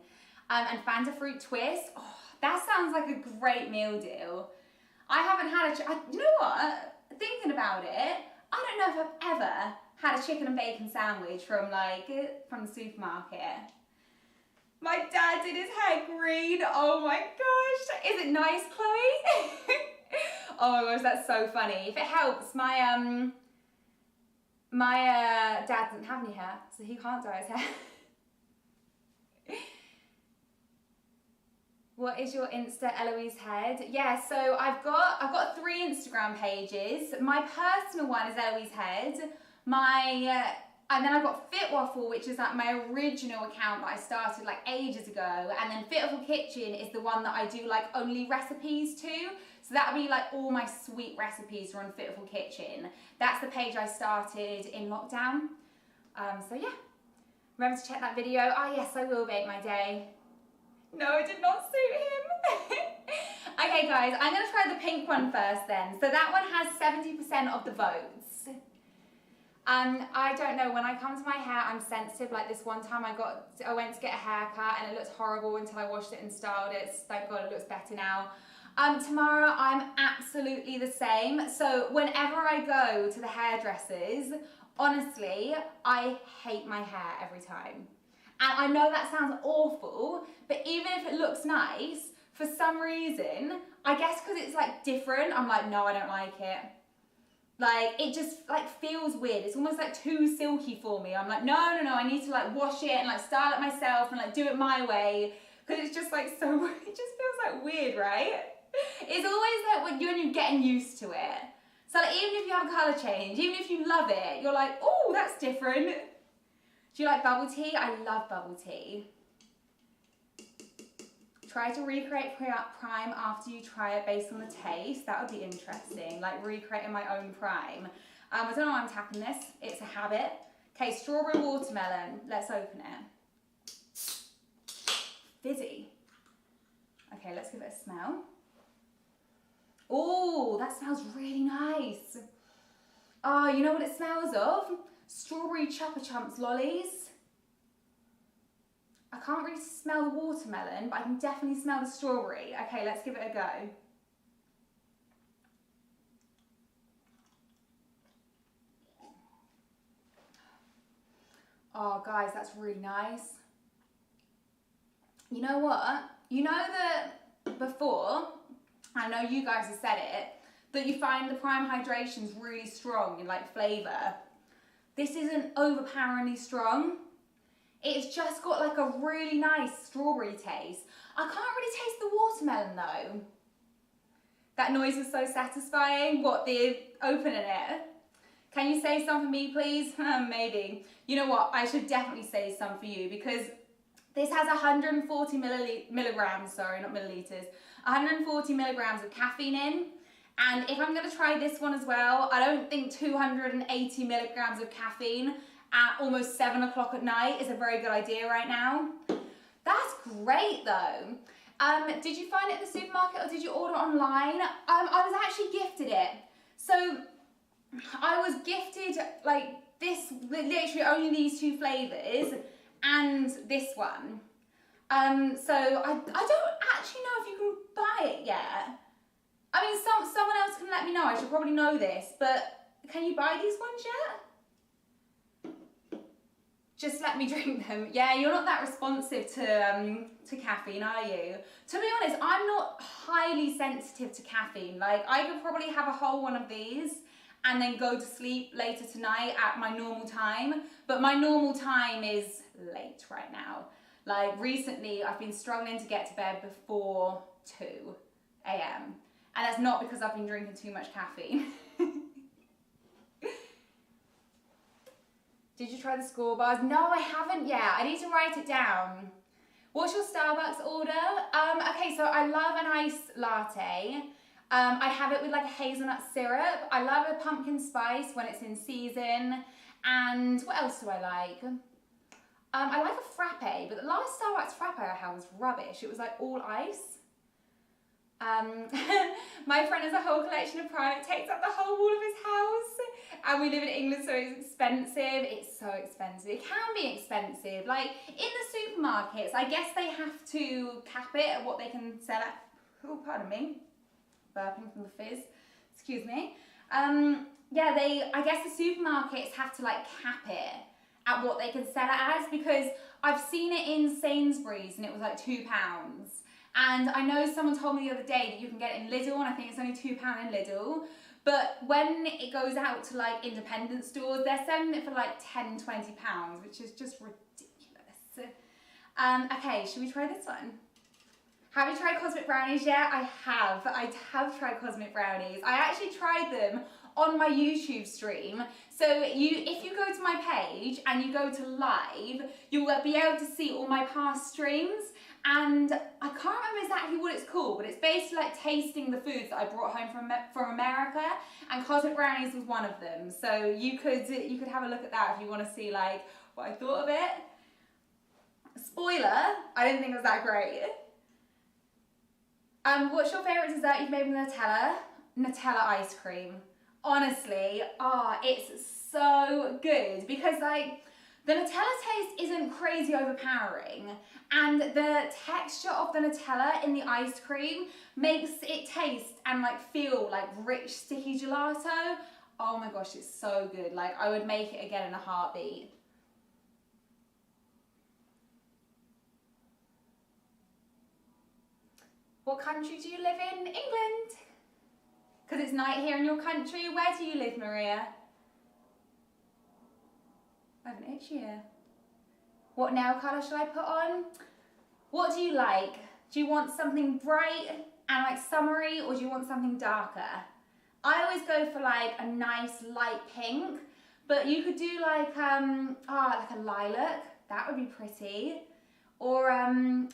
And Fanta fruit twist. Oh, that sounds like a great meal deal. I haven't had you know what? Thinking about it, I don't know if I've ever had a chicken and bacon sandwich from the supermarket. My dad did his hair green. Oh my gosh. Is it nice, Chloe? Oh my gosh, that's so funny. If it helps, my dad doesn't have any hair, so he can't dye his hair. What is your Insta Eloise Head? Yeah, so I've got 3 Instagram pages. My personal one is Eloise Head. And then I've got Fitwaffle, which is like my original account that I started like ages ago. And then Fitwaffle Kitchen is the one that I do like only recipes to. So that would be like all my sweet recipes are on Fitwaffle Kitchen. That's the page I started in lockdown. So yeah, remember to check that video. Oh yes, I will bake my day. No, it did not suit him. Okay guys, I'm gonna try the pink one first then. So that one has 70% of the votes. I don't know, when I come to my hair, I'm sensitive. Like this one time I went to get a haircut and it looked horrible until I washed it and styled it. Thank God it looks better now. Tomorrow I'm absolutely the same. So whenever I go to the hairdressers, honestly, I hate my hair every time. And I know that sounds awful, but even if it looks nice, for some reason, I guess because it's like different, I'm like, no, I don't like it. Like, it just like feels weird. It's almost like too silky for me. I'm like, no, I need to like wash it and like style it myself and like do it my way. Because it's just like so, it just feels like weird, right? It's always like when you're getting used to it. So like, even if you have a colour change, even if you love it, you're like, oh, that's different. Do you like bubble tea? I love bubble tea. Try to recreate prime after you try it based on the taste. That would be interesting, like recreating my own prime. I don't know why I'm tapping this. It's a habit. Okay, strawberry watermelon. Let's open it. Fizzy. Okay, let's give it a smell. Oh, that smells really nice. Oh, you know what it smells of? Strawberry Chupa Chumps lollies. I can't really smell the watermelon, but I can definitely smell the strawberry. Okay, let's give it a go. Oh, guys, that's really nice. You know what? You know that before, I know you guys have said it, that you find the prime hydration's really strong in like flavour. This isn't overpoweringly strong. It's just got like a really nice strawberry taste. I can't really taste the watermelon though. That noise was so satisfying. What, the opening it? Can you say some for me, please? Maybe. You know what? I should definitely say some for you because this has 140 milligrams, sorry, not millilitres, 140 milligrams of caffeine in. And if I'm going to try this one as well, I don't think 280 milligrams of caffeine at almost 7 o'clock at night is a very good idea right now. That's great though. Did you find it in the supermarket or did you order it online? I was actually gifted it. So I was gifted like this, literally only these two flavours and this one. So I don't actually know if you can buy it yet. I mean, someone else can let me know. I should probably know this, but can you buy these ones yet? Just let me drink them. Yeah, you're not that responsive to caffeine, are you? To be honest, I'm not highly sensitive to caffeine. Like, I could probably have a whole one of these and then go to sleep later tonight at my normal time. But my normal time is late right now. Like, recently, I've been struggling to get to bed before 2 a.m. And that's not because I've been drinking too much caffeine. Did you try the score bars? No, I haven't yet. I need to write it down. What's your Starbucks order? Okay, so I love an iced latte. I have it with like a hazelnut syrup. I love a pumpkin spice when it's in season. And what else do I like? I like a frappe, but the last Starbucks frappe I had was rubbish. It was like all ice. My friend has a whole collection of prime. It takes up the whole wall of his house. And we live in England, so it's expensive. It's so expensive. It can be expensive. Like, in the supermarkets, I guess they have to cap it at what they can sell at. Oh, pardon me. Burping from the fizz. Excuse me. Yeah, I guess the supermarkets have to, like, cap it at what they can sell it as, because I've seen it in Sainsbury's and it was like £2. And I know someone told me the other day that you can get it in Lidl, and I think it's only £2 in Lidl. But when it goes out to like independent stores, they're selling it for like £10, £20, which is just ridiculous. Okay, should we try this one? Have you tried Cosmic Brownies yet? I have tried Cosmic Brownies. I actually tried them on my YouTube stream. So if you go to my page and you go to live, you will be able to see all my past streams. And I can't remember exactly what it's called, but it's basically like tasting the foods that I brought home from America, and Cosmic Brownies was one of them. So you could have a look at that if you want to see like what I thought of it. Spoiler, I didn't think it was that great. What's your favourite dessert you've made with Nutella? Nutella ice cream. Honestly, it's so good because like the Nutella taste isn't crazy overpowering, and the texture of the Nutella in the ice cream makes it taste and like feel like rich, sticky gelato. Oh my gosh, it's so good. Like, I would make it again in a heartbeat. What country do you live in? England. Because it's night here in your country. Where do you live, Maria? I have an itch here. What nail colour should I put on? What do you like? Do you want something bright and like summery, or do you want something darker? I always go for like a nice light pink, but you could do like like a lilac. That would be pretty. Or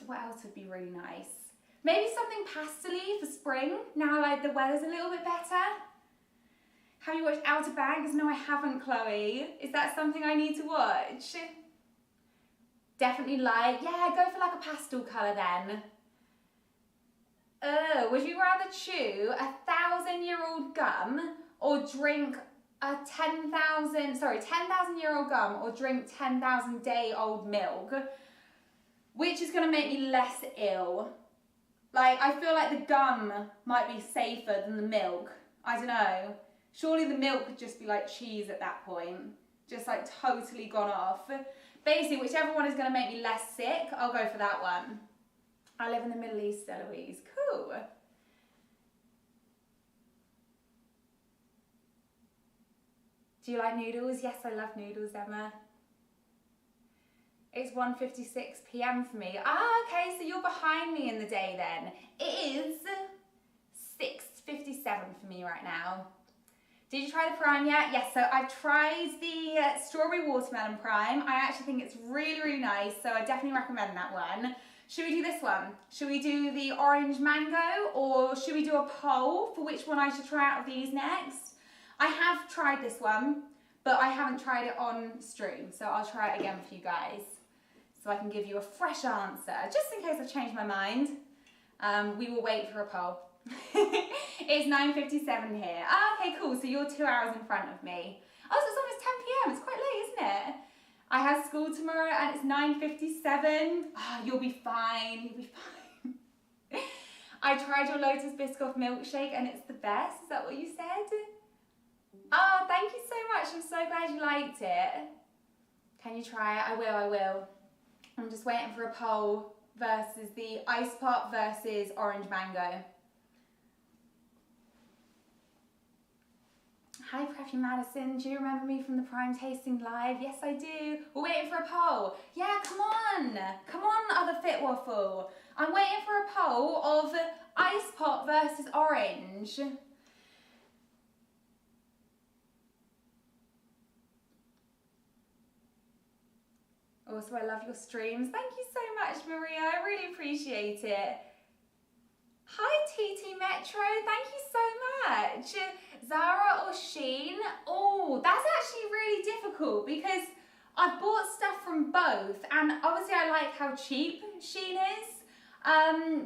what else would be really nice? Maybe something pastel-y for spring, now like the weather's a little bit better. Have you watched Outer Banks? No, I haven't, Chloe. Is that something I need to watch? Definitely light. Yeah, go for like a pastel colour then. Would you rather chew 1,000-year-old gum or drink a 10,000-year-old gum or drink 10,000-day-old milk? Which is gonna make me less ill? Like, I feel like the gum might be safer than the milk. I don't know. Surely the milk could just be like cheese at that point. Just like totally gone off. Basically, whichever one is gonna make me less sick, I'll go for that one. I live in the Middle East, Eloise. Cool. Do you like noodles? Yes, I love noodles, Emma. It's 1:56 p.m. for me. Ah, okay, so you're behind me in the day then. It is 6:57 for me right now. Did you try the prime yet? Yes, so I've tried the strawberry watermelon prime. I actually think it's really, really nice, so I definitely recommend that one. Should we do this one? Should we do the orange mango, or should we do a poll for which one I should try out of these next? I have tried this one, but I haven't tried it on stream, so I'll try it again for you guys, so I can give you a fresh answer, just in case I've changed my mind. We will wait for a poll. It's 9:57 here. Ah, okay, cool, so you're 2 hours in front of me. Oh, so it's almost 10 p.m, it's quite late, isn't it? I have school tomorrow and it's 9:57. Ah, you'll be fine, you'll be fine. I tried your Lotus Biscoff milkshake and it's the best, is that what you said? Oh, thank you so much, I'm so glad you liked it. Can you try it? I will. I'm just waiting for a poll versus the ice pop versus orange mango. Hi, Preppy Madison. Do you remember me from the Prime Tasting Live? Yes, I do. We're waiting for a poll. Yeah, come on. Come on, other Fitwaffle. I'm waiting for a poll of ice pop versus orange. Also, I love your streams. Thank you so much, Maria. I really appreciate it. Hi, TT Metro. Thank you so much. Zara or Shein? Oh, that's actually really difficult because I've bought stuff from both, and obviously I like how cheap Shein is.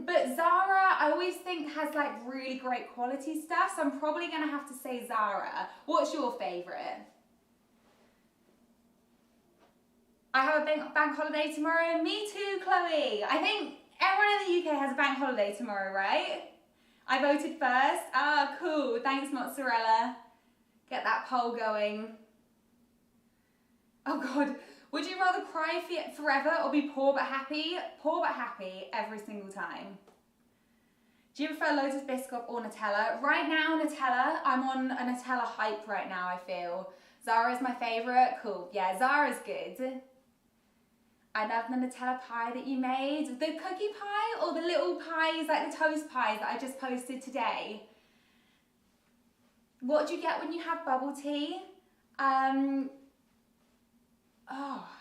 But Zara, I always think has like really great quality stuff, so I'm probably gonna have to say Zara. What's your favourite? I have a bank holiday tomorrow. Me too, Chloe. I think everyone in the UK has a bank holiday tomorrow, right? I voted first. Ah, cool. Thanks, Mozzarella. Get that poll going. Oh God. Would you rather cry forever or be poor but happy? Poor but happy every single time. Do you prefer Lotus Biscoff or Nutella? Right now, Nutella. I'm on a Nutella hype right now, I feel. Zara's my favourite. Cool. Yeah, Zara's good. I love the Nutella pie that you made. The cookie pie or the little pies, like the toast pies that I just posted today? What do you get when you have bubble tea?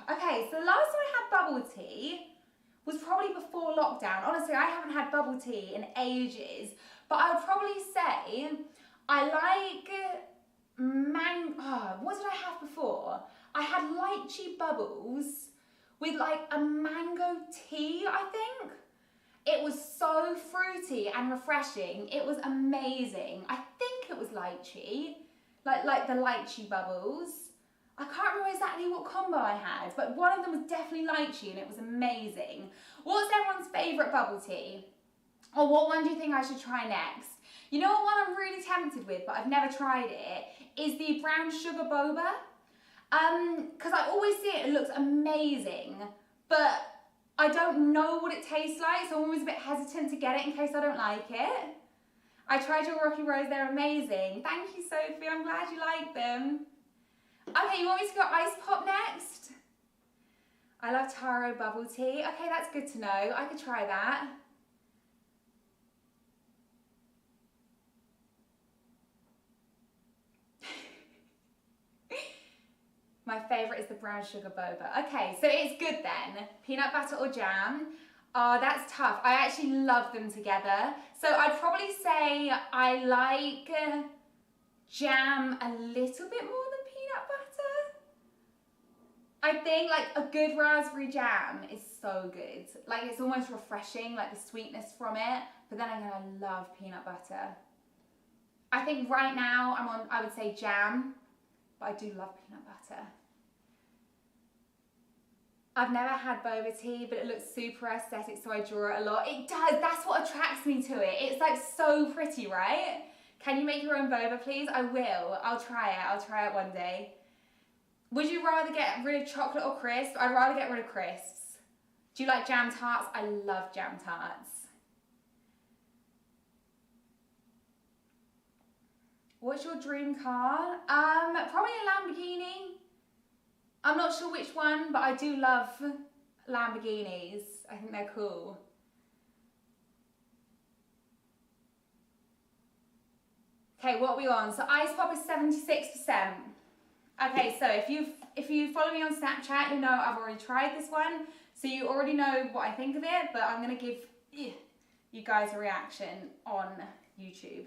Okay, so the last time I had bubble tea was probably before lockdown. Honestly, I haven't had bubble tea in ages, but I would probably say I like what did I have before? I had lychee bubbles with like a mango tea, I think. It was so fruity and refreshing. It was amazing. I think it was lychee, like the lychee bubbles. I can't remember exactly what combo I had, but one of them was definitely lychee and it was amazing. What's everyone's favourite bubble tea? Or what one do you think I should try next? You know what one I'm really tempted with, but I've never tried it, is the brown sugar boba. Because I always see it, it looks amazing, but I don't know what it tastes like, so I'm always a bit hesitant to get it in case I don't like it. I tried your Rocky Roads, they're amazing. Thank you, Sophie, I'm glad you like them. Okay, you want me to go ice pop next? I love taro bubble tea. Okay, that's good to know. I could try that. My favourite is the brown sugar boba. Okay, so it's good then. Peanut butter or jam? Oh, that's tough. I actually love them together. So I'd probably say I like jam a little bit more than peanut butter. I think like a good raspberry jam is so good. Like it's almost refreshing, like the sweetness from it. But then again, I love peanut butter. I think right now I'm on, I would say jam, but I do love peanut butter. I've never had boba tea, but it looks super aesthetic, so I draw it a lot. It does, that's what attracts me to it. It's like so pretty, right? Can you make your own boba, please? I will, I'll try it one day. Would you rather get rid of chocolate or crisp? I'd rather get rid of crisps. Do you like jam tarts? I love jam tarts. What's your dream car? Probably a Lamborghini. I'm not sure which one, but I do love Lamborghinis. I think they're cool. Okay, what are we on? So ice pop is 76%. Okay, so if you follow me on Snapchat, you know I've already tried this one, so you already know what I think of it, but I'm gonna give you guys a reaction on YouTube.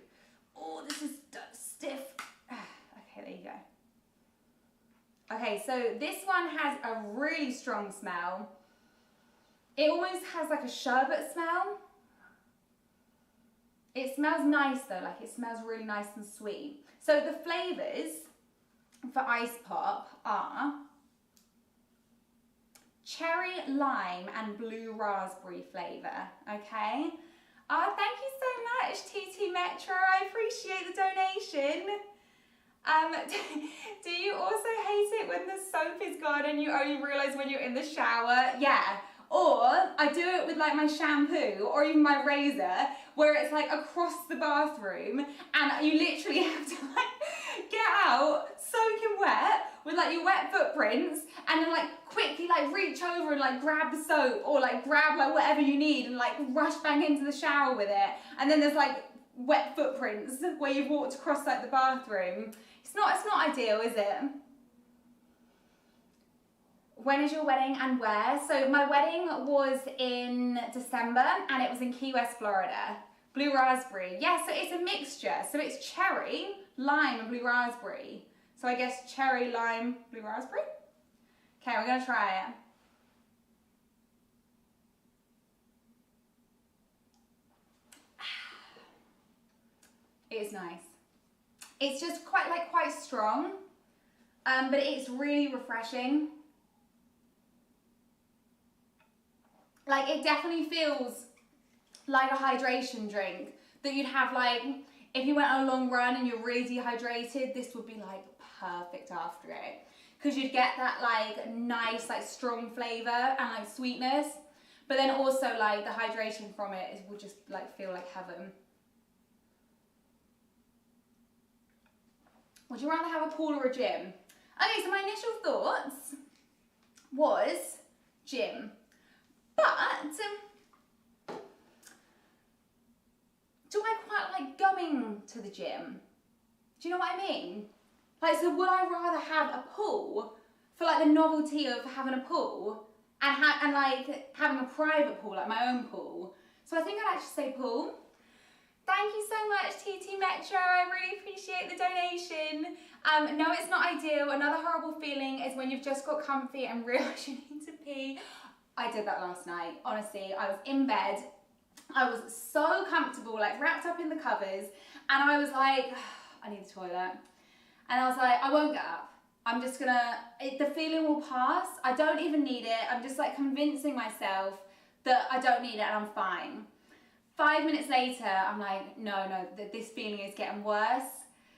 Oh, this is stiff. Okay, there you go. Okay, so this one has a really strong smell. It almost has like a sherbet smell. It smells nice though, like it smells really nice and sweet. So the flavours for ice pop are cherry, lime and blue raspberry flavour, okay? Oh, thank you so much, TT Metro. I appreciate the donation. Do you also hate it when the soap is gone and you only realise when you're in the shower? Yeah. Or I do it with like my shampoo or even my razor where it's like across the bathroom and you literally have to like get out soaking wet with like your wet footprints and then like quickly like reach over and like grab the soap or like grab like whatever you need and like rush back into the shower with it. And then there's like wet footprints where you've walked across like the bathroom. It's not ideal, is it? When is your wedding and where? So my wedding was in December and it was in Key West, Florida. Blue raspberry. Yeah, so it's a mixture. So it's cherry, lime and blue raspberry. So I guess cherry, lime, blue raspberry? Okay, we're gonna try it. It is nice. It's just quite strong, but it's really refreshing. Like it definitely feels like a hydration drink that you'd have like if you went on a long run and you're really dehydrated. This would be like perfect after it because you'd get that like nice like strong flavour and like sweetness, but then also like the hydration from it would just like feel like heaven. Would you rather have a pool or a gym? Okay, so my initial thoughts was gym. But do I quite like going to the gym? Do you know what I mean? Like, so would I rather have a pool for like the novelty of having a pool and like having a private pool, like my own pool? So I think I'd actually say pool. Thank you so much, TT Metro. I really appreciate the donation. No, it's not ideal. Another horrible feeling is when you've just got comfy and realise you need to pee. I did that last night. Honestly, I was in bed. I was so comfortable, like wrapped up in the covers, and I was like, I need the toilet. And I was like, I won't get up. I'm just gonna, the feeling will pass. I don't even need it. I'm just like convincing myself that I don't need it and I'm fine. 5 minutes later, I'm like, no, this feeling is getting worse.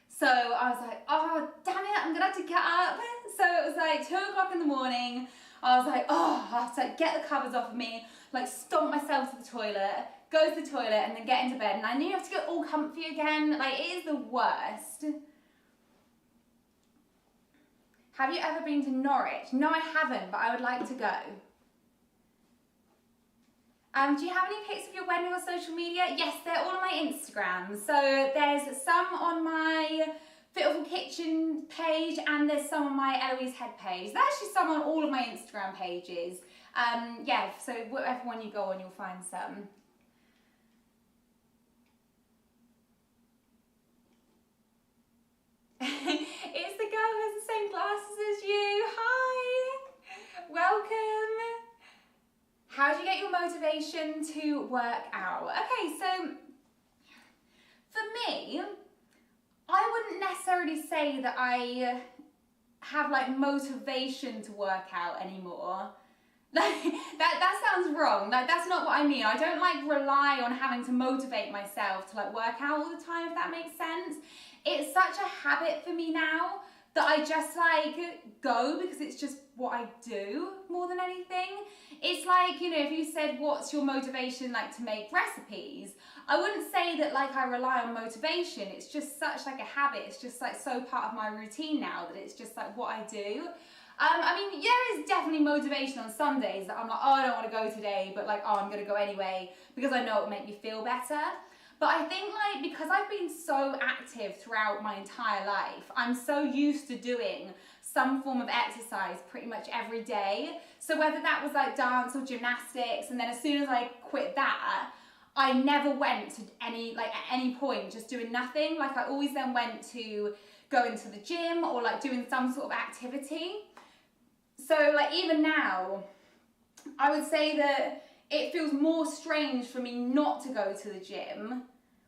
So I was like, oh, damn it, I'm gonna have to get up. So it was like 2 o'clock in the morning. I was like, oh, I have to like, get the covers off of me, like stomp myself to the toilet, go to the toilet and then get into bed. And I knew you have to get all comfy again. Like, it is the worst. Have you ever been to Norwich? No, I haven't, but I would like to go. Do you have any pics of your wedding on social media? Yes, they're all on my Instagram. So there's some on my Fitwaffle Kitchen page and there's some on my Eloise Head page. There's actually some on all of my Instagram pages. Yeah, so whatever one you go on, you'll find some. It's the girl who has the same glasses as you. Hi! Welcome! How do you get your motivation to work out? Okay, so for me, I wouldn't necessarily say that I have like motivation to work out anymore. Like that sounds wrong. Like that's not what I mean. I don't like rely on having to motivate myself to like work out all the time, if that makes sense. It's such a habit for me now that I just like go because it's just what I do more than anything. It's like, you know, if you said what's your motivation like to make recipes, I wouldn't say that like I rely on motivation. It's just such like a habit. It's just like so part of my routine now that it's just like what I do. I mean, there is definitely motivation on some days that I'm like, oh, I don't want to go today, but like, oh, I'm going to go anyway because I know it will make me feel better. But I think like because I've been so active throughout my entire life, I'm so used to doing some form of exercise pretty much every day. So whether that was like dance or gymnastics, and then as soon as I quit that, I never went to at any point just doing nothing. Like I always then went to going to the gym or like doing some sort of activity. So like even now, I would say that it feels more strange for me not to go to the gym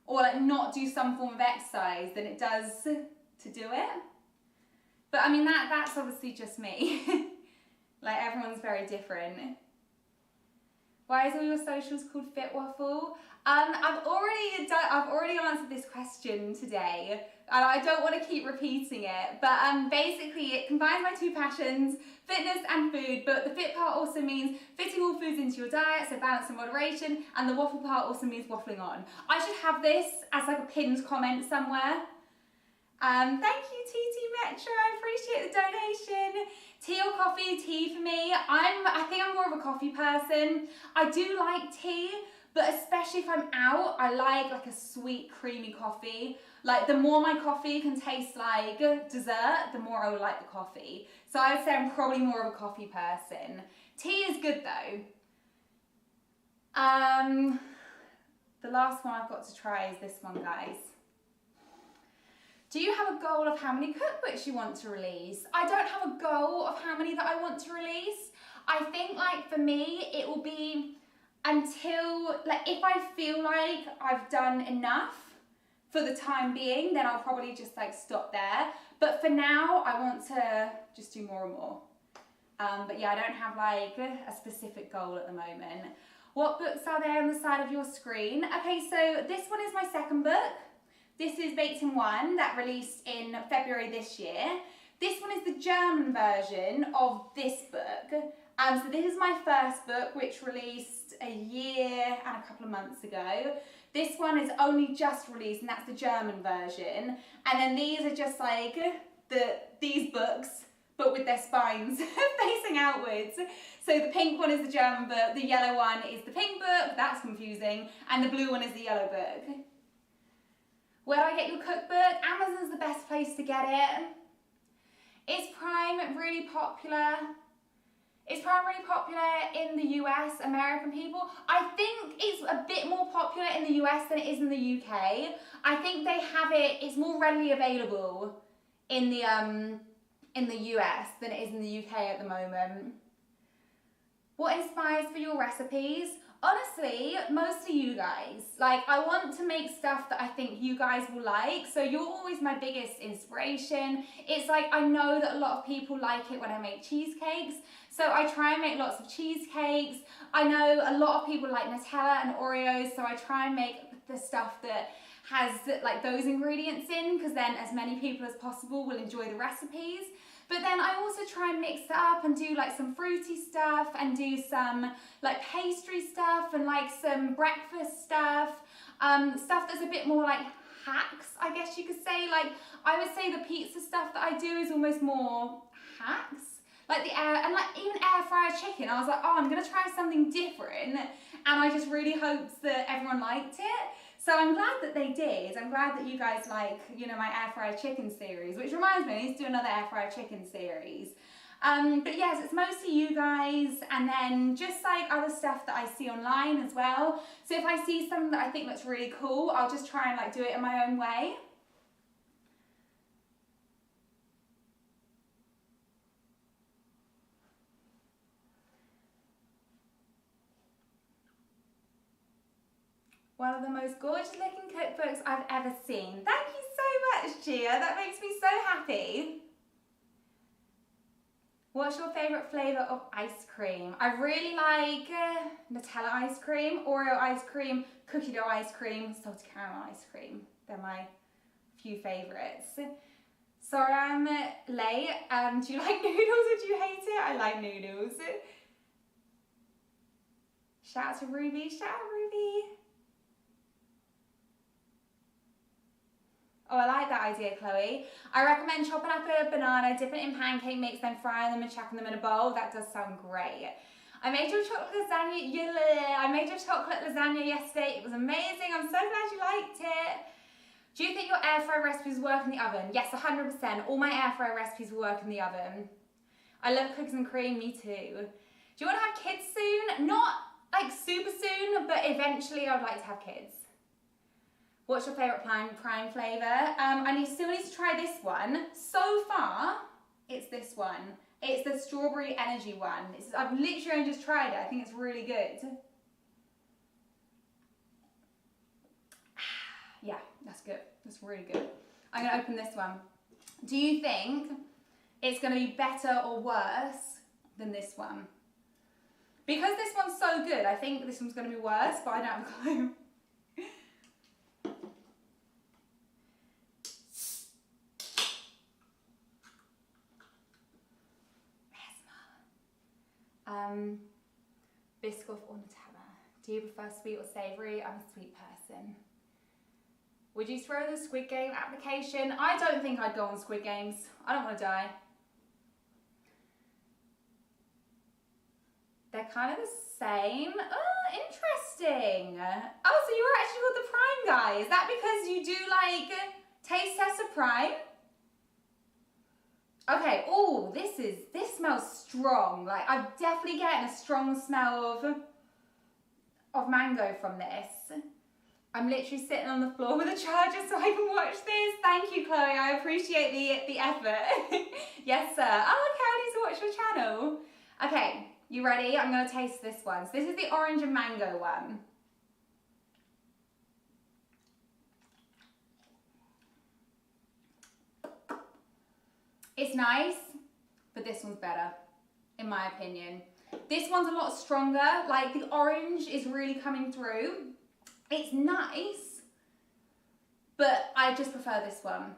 or like not do some form of exercise than it does to do it. But I mean, that's obviously just me. Like everyone's very different. Why is all your socials called Fitwaffle? I've already answered this question today, and I don't want to keep repeating it. But basically, it combines my two passions, fitness and food. But the fit part also means fitting all foods into your diet, so balance and moderation. And the waffle part also means waffling on. I should have this as like a pinned comment somewhere. Thank you, TT Metro. I appreciate the donation. Tea or coffee? Tea for me. I think I'm more of a coffee person. I do like tea, but especially if I'm out, I like a sweet, creamy coffee. Like the more my coffee can taste like dessert, the more I would like the coffee. So I would say I'm probably more of a coffee person. Tea is good though. The last one I've got to try is this one, guys. Do you have a goal of how many cookbooks you want to release? I don't have a goal of how many that I want to release. I think like for me, it will be until, like if I feel like I've done enough for the time being, then I'll probably just like stop there. But for now, I want to just do more and more. But yeah, I don't have like a specific goal at the moment. What books are there on the side of your screen? Okay, so this one is my second book. This is Baked in One that released in February this year. This one is the German version of this book. So this is my first book, which released a year and a couple of months ago. This one is only just released, and that's the German version. And then these are just like these books, but with their spines facing outwards. So the pink one is the German book, the yellow one is the pink book, that's confusing, and the blue one is the yellow book. Where do I get your cookbook? Amazon's the best place to get it. Is Prime really popular? Is Prime really popular in the US, American people? I think it's a bit more popular in the US than it is in the UK. I think they have it, it's more readily available in the US than it is in the UK at the moment. What inspires for your recipes? Honestly, mostly you guys. Like, I want to make stuff that I think you guys will like, so you're always my biggest inspiration. It's like, I know that a lot of people like it when I make cheesecakes, so I try and make lots of cheesecakes. I know a lot of people like Nutella and Oreos, so I try and make the stuff that has like those ingredients in, because then as many people as possible will enjoy the recipes. But then I also try and mix it up and do like some fruity stuff and do some like pastry stuff and like some breakfast stuff. Stuff that's a bit more like hacks, I guess you could say. Like I would say the pizza stuff that I do is almost more hacks. Like even air fryer chicken. I was like, oh, I'm gonna try something different. And I just really hoped that everyone liked it. So I'm glad that they did. I'm glad that you guys like, you know, my air fryer chicken series, which reminds me, I need to do another air fryer chicken series. But yes, it's mostly you guys, and then just like other stuff that I see online as well. So if I see something that I think looks really cool, I'll just try and like do it in my own way. One of the most gorgeous looking cookbooks I've ever seen. Thank you so much, Gia. That makes me so happy. What's your favourite flavour of ice cream? I really like Nutella ice cream, Oreo ice cream, cookie dough ice cream, salted caramel ice cream. They're my few favourites. Sorry I'm late. Do you like noodles or do you hate it? I like noodles. Shout out to Ruby. Shout out Ruby. Oh, I like that idea, Chloe. I recommend chopping up a banana, dipping it in pancake mix, then frying them and chucking them in a bowl. That does sound great. I made your chocolate lasagna. Yesterday. It was amazing. I'm so glad you liked it. Do you think your air fryer recipes work in the oven? Yes, 100%. All my air fryer recipes will work in the oven. I love cookies and cream. Me too. Do you want to have kids soon? Not like super soon, but eventually I would like to have kids. What's your favourite prime flavour? I still need to try this one. So far, it's this one. It's the strawberry energy one. I've literally only just tried it. I think it's really good. Yeah, that's good. That's really good. I'm going to open this one. Do you think it's going to be better or worse than this one? Because this one's so good, I think this one's going to be worse, but I don't have a clue. Biscoff or Nutella? Do you prefer sweet or savoury? I'm a sweet person. Would you throw the Squid Game application? I don't think I'd go on Squid Games. I don't want to die. They're kind of the same. Oh, interesting. Oh, so you were actually called the Prime guy. Is that because you do like taste test of Prime? Okay, oh, this smells strong. Like, I'm definitely getting a strong smell of mango from this. I'm literally sitting on the floor with a charger so I can watch this. Thank you, Chloe. I appreciate the effort. Yes, sir. Oh, okay, I need to watch your channel. Okay, you ready? I'm going to taste this one. So this is the orange and mango one. It's nice, but this one's better, in my opinion. This one's a lot stronger. Like, the orange is really coming through. It's nice, but I just prefer this one.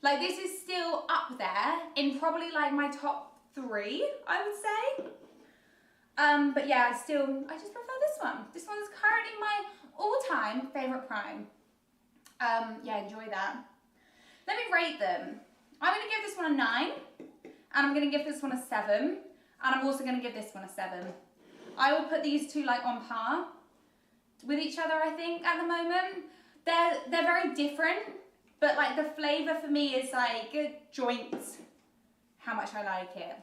Like, this is still up there in probably like my top 3, I would say. But yeah, I just prefer this one. This one is currently my all-time favourite Prime. Yeah, enjoy that. Let me rate them. I'm going to give this one a 9, and I'm going to give this one a 7, and I'm also going to give this one a 7. I will put these two like on par with each other, I think, at the moment. They're very different, but like the flavour for me is like joints how much I like it.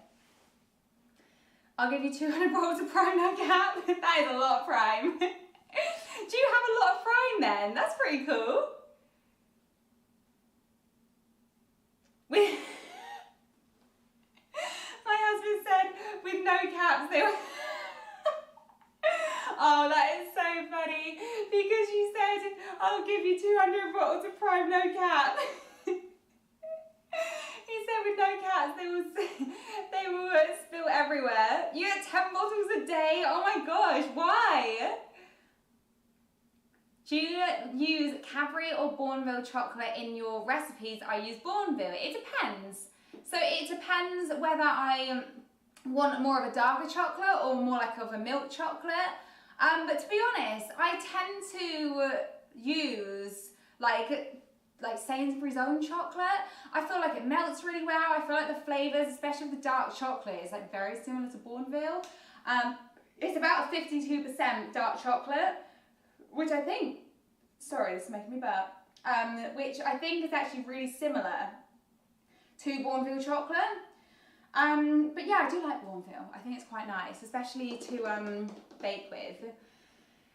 I'll give you 200 bottles of Prime now, Cap. That is a lot of Prime. Do you have a lot of Prime then? That's pretty cool. My husband said, with no caps, they were... Oh, that is so funny, because you said, I'll give you 200 bottles of Prime, no cap. He said with no caps, they will spill everywhere. You get 10 bottles a day? Oh my gosh, why? Do you use Cadbury or Bournville chocolate in your recipes? I use Bournville. It depends. So it depends whether I want more of a darker chocolate or more like of a milk chocolate. But to be honest, I tend to use like Sainsbury's own chocolate. I feel like it melts really well. I feel like the flavours, especially the dark chocolate, is like very similar to Bournville. It's about 52% dark chocolate, which I think, sorry, this is making me burp, which I think is actually really similar to Bournville chocolate. But yeah, I do like Warmville. I think it's quite nice, especially to bake with.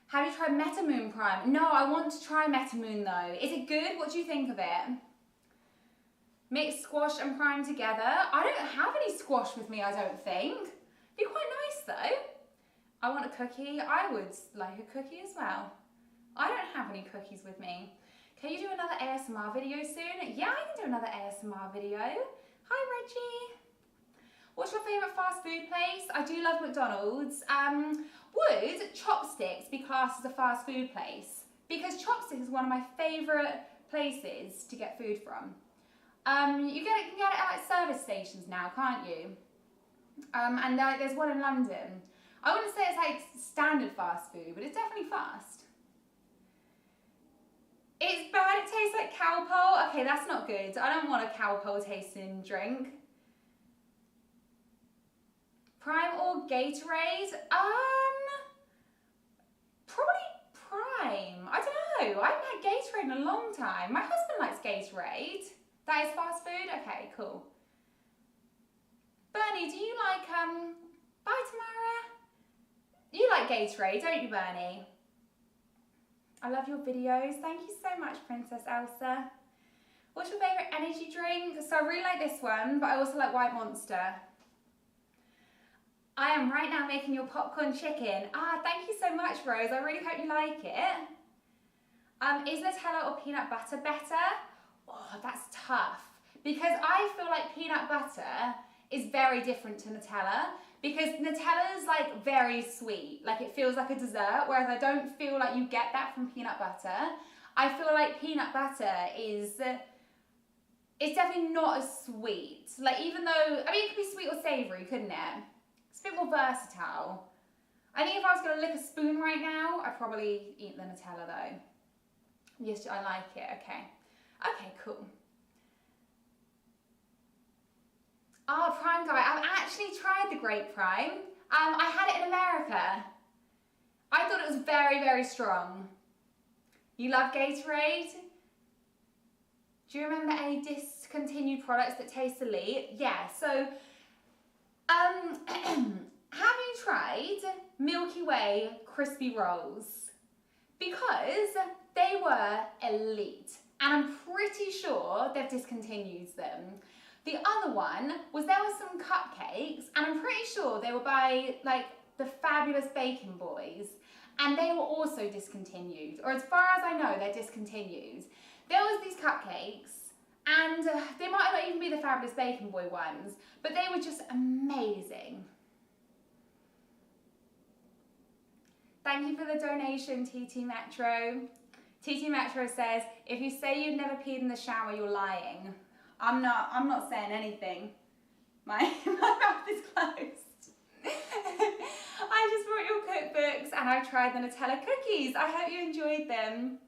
Have you tried Metamoon Prime? No, I want to try Metamoon though. Is it good? What do you think of it? Mix squash and prime together. I don't have any squash with me, I don't think. Be quite nice though. I want a cookie. I would like a cookie as well. I don't have any cookies with me. Can you do another ASMR video soon? Yeah, I can do another ASMR video. Hi Reggie. What's your favourite fast food place? I do love McDonald's. Would Chopsticks be classed as a fast food place? Because Chopsticks is one of my favourite places to get food from. You can get it at like service stations now, can't you? And there's one in London. I wouldn't say it's like standard fast food, but it's definitely fast. It's bad, it tastes like Cowpole. Okay, that's not good. I don't want a Cowpole tasting drink. Prime or Gatorade? Probably Prime. I don't know. I haven't had Gatorade in a long time. My husband likes Gatorade. That is fast food? Okay, cool. Bernie, do you like, bye Tamara. You like Gatorade, don't you, Bernie? I love your videos. Thank you so much, Princess Elsa. What's your favourite energy drink? So I really like this one, but I also like White Monster. I am right now making your popcorn chicken. Thank you so much, Rose. I really hope you like it. Is Nutella or peanut butter better? Oh, that's tough. Because I feel like peanut butter is very different to Nutella. Because Nutella is like very sweet. Like it feels like a dessert. Whereas I don't feel like you get that from peanut butter. I feel like peanut butter is... it's definitely not as sweet. Like even though... I mean, it could be sweet or savoury, couldn't it? It's a bit more versatile. I think if I was going to lick a spoon right now, I'd probably eat the Nutella though. Yes, I like it. Okay. Okay, cool. Prime Guy. I've actually tried the Grape Prime. I had it in America. I thought it was very, very strong. You love Gatorade? Do you remember any discontinued products that taste elite? Yeah, so... have you tried Milky Way crispy rolls? Because they were elite, and I'm pretty sure they've discontinued them. The other one was there were some cupcakes, and I'm pretty sure they were by like the Fabulous Baking Boys, and they were also discontinued, or as far as I know, they're discontinued. There was these cupcakes, and they might not even be the Fabulous Baking Boy ones, but they were just amazing. Thank you for the donation, TT Metro. TT Metro says, if you say you've never peed in the shower, you're lying. I'm not saying anything. My mouth is closed. I just brought your cookbooks and I've tried the Nutella cookies. I hope you enjoyed them.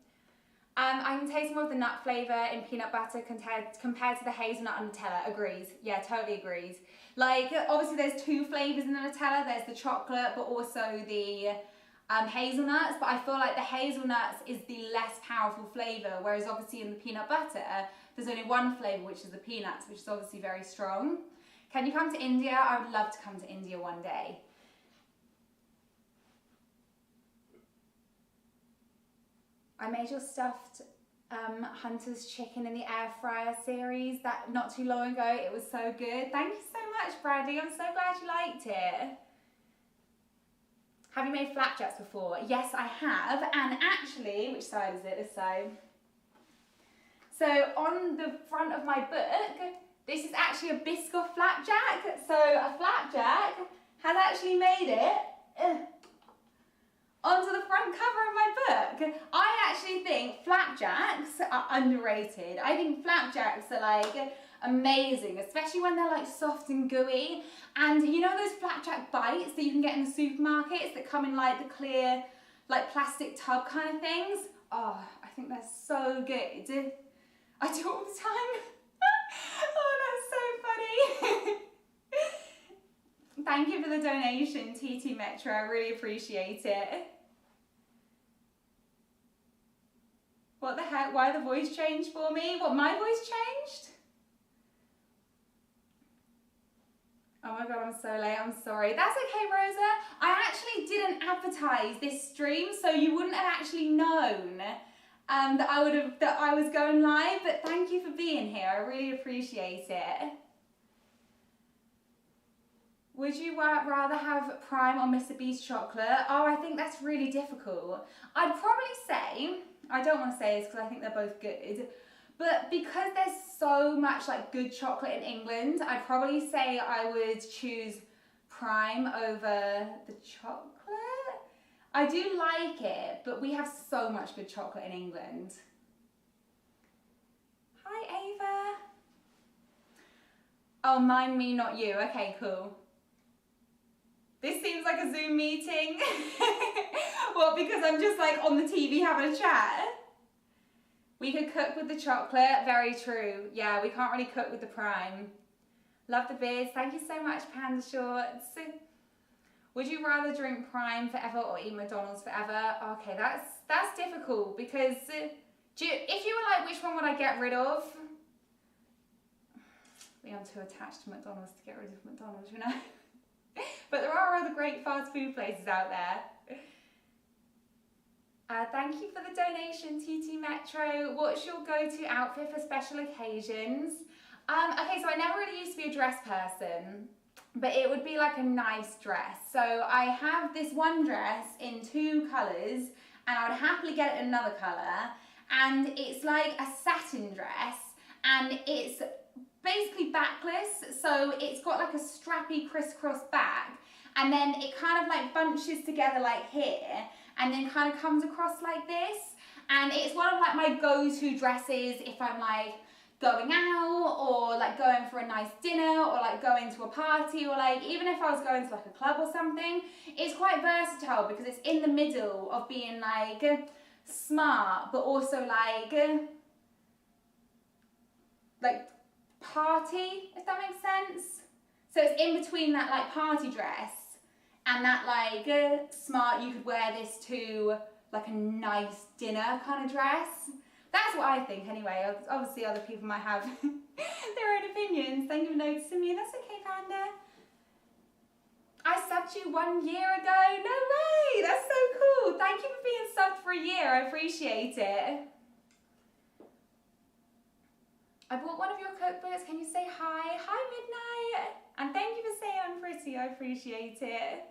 I can taste more of the nut flavour in peanut butter compared to the hazelnut and Nutella. Agrees. Yeah, totally agrees. Like, obviously there's two flavours in the Nutella. There's the chocolate, but also the hazelnuts. But I feel like the hazelnuts is the less powerful flavour, whereas obviously in the peanut butter, there's only one flavour, which is the peanuts, which is obviously very strong. Can you come to India? I would love to come to India one day. I made your stuffed Hunter's chicken in the air fryer series that not too long ago. It was so good. Thank you so much, Bradley. I'm so glad you liked it. Have you made flapjacks before? Yes, I have. And actually, which side is it? This side. So on the front of my book, this is actually a Biscoff flapjack. So a flapjack has actually made it onto the front cover of my book. I actually think flapjacks are underrated. I think flapjacks are like amazing, especially when they're like soft and gooey. And you know those flapjack bites that you can get in the supermarkets that come in like the clear, like plastic tub kind of things? Oh, I think they're so good. I do it all the time. Oh, that's so funny. Thank you for the donation, TT Metro. I really appreciate it. What the heck? Why the voice changed for me? What, my voice changed? Oh my God, I'm so late, I'm sorry. That's okay, Rosa. I actually didn't advertise this stream, so you wouldn't have actually known that I was going live, but thank you for being here. I really appreciate it. Would you rather have Prime or Mr. Beast chocolate? Oh, I think that's really difficult. I'd probably say, I don't want to say this because I think they're both good, but because there's so much like good chocolate in England, I'd probably say I would choose Prime over the chocolate. I do like it, but we have so much good chocolate in England. Hi, Ava. Oh, mind me, not you. Okay, cool. This seems like a Zoom meeting. Well, because I'm just like on the TV having a chat. We could cook with the chocolate. Very true. Yeah, we can't really cook with the Prime. Love the beers. Thank you so much, Panda Shorts. Would you rather drink Prime forever or eat McDonald's forever? Okay, that's difficult because if you were like, which one would I get rid of? I'm too attached to McDonald's to get rid of McDonald's, you know? But there are other great fast food places out there. Thank you for the donation, TT Metro. What's your go-to outfit for special occasions? Okay, so I never really used to be a dress person, but it would be like a nice dress. So I have this one dress in 2 colours, and I would happily get it in another colour. And it's like a satin dress, and it's basically backless, so it's got like a strappy crisscross back, and then it kind of like bunches together like here, and then kind of comes across like this. And it's one of like my go-to dresses if I'm like going out, or like going for a nice dinner, or like going to a party, or like even if I was going to like a club or something. It's quite versatile because it's in the middle of being like smart, but also like party, if that makes sense. So it's in between that like party dress and that like smart, you could wear this to like a nice dinner kind of dress. That's what I think anyway. Obviously other people might have their own opinions. Thank you for noticing me. That's okay, Panda. I subbed you 1 year ago. No way, that's so cool. Thank you for being subbed for a year. I appreciate it. I bought one of your cookbooks. Can you say hi? Hi, Midnight. And thank you for saying I'm pretty. I appreciate it.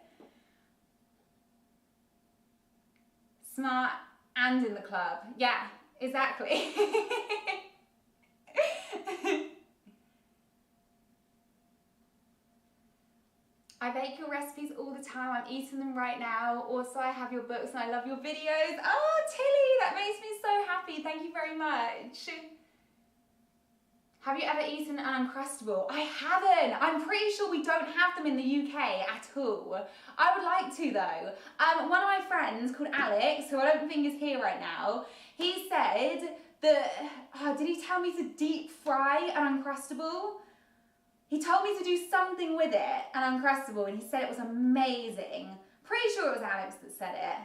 Smart and in the club. Yeah, exactly. I bake your recipes all the time. I'm eating them right now. Also, I have your books and I love your videos. Oh, Tilly, that makes me so happy. Thank you very much. Have you ever eaten an Uncrustable? I haven't. I'm pretty sure we don't have them in the UK at all. I would like to though. One of my friends called Alex, who I don't think is here right now, he said that, did he tell me to deep fry an Uncrustable? He told me to do something with it, an Uncrustable, and he said it was amazing. Pretty sure it was Alex that said it.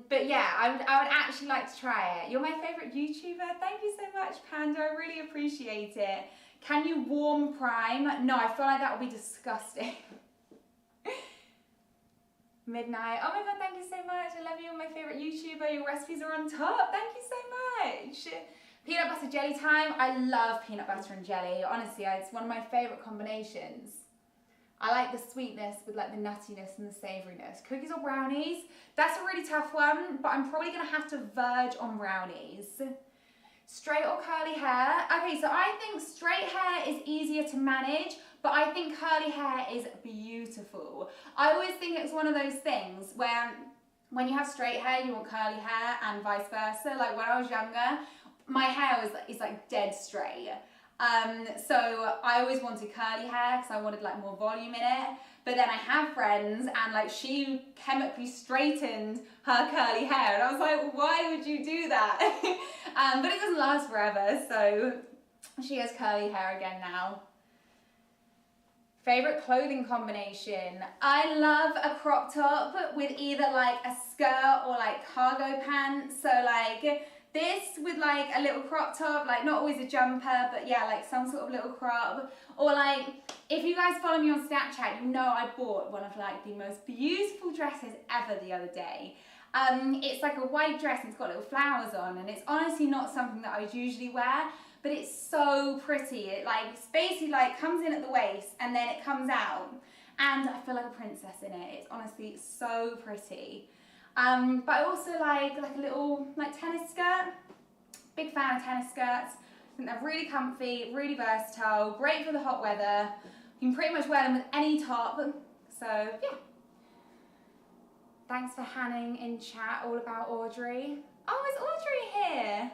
But yeah, I would actually like to try it. You're my favourite YouTuber. Thank you so much, Panda. I really appreciate it. Can you warm Prime? No, I feel like that would be disgusting. Midnight. Oh my God, thank you so much. I love you. You're my favourite YouTuber. Your recipes are on top. Thank you so much. Peanut butter jelly time. I love peanut butter and jelly. Honestly, it's one of my favourite combinations. I like the sweetness with like the nuttiness and the savouriness. Cookies or brownies? That's a really tough one, but I'm probably gonna have to verge on brownies. Straight or curly hair? Okay, so I think straight hair is easier to manage, but I think curly hair is beautiful. I always think it's one of those things where when you have straight hair, you want curly hair and vice versa. Like when I was younger, my hair is like dead straight. So I always wanted curly hair because I wanted like more volume in it. But then I have friends and like she chemically straightened her curly hair and I was like, why would you do that? But it doesn't last forever, so she has curly hair again now. Favorite clothing combination? I love a crop top with either like a skirt or like cargo pants. So like this with like a little crop top, like not always a jumper, but yeah, like some sort of little crop. Or like, if you guys follow me on Snapchat, you know I bought one of like the most beautiful dresses ever the other day. It's like a white dress and it's got little flowers on, and it's honestly not something that I would usually wear, but it's so pretty. It like, it's basically like comes in at the waist and then it comes out, and I feel like a princess in it. It's honestly so pretty. But I also like a little like tennis skirt. Big fan of tennis skirts. I think they're really comfy, really versatile, great for the hot weather. You can pretty much wear them with any top. So yeah. Thanks for hanning in chat all about Audrey. Oh, is Audrey here?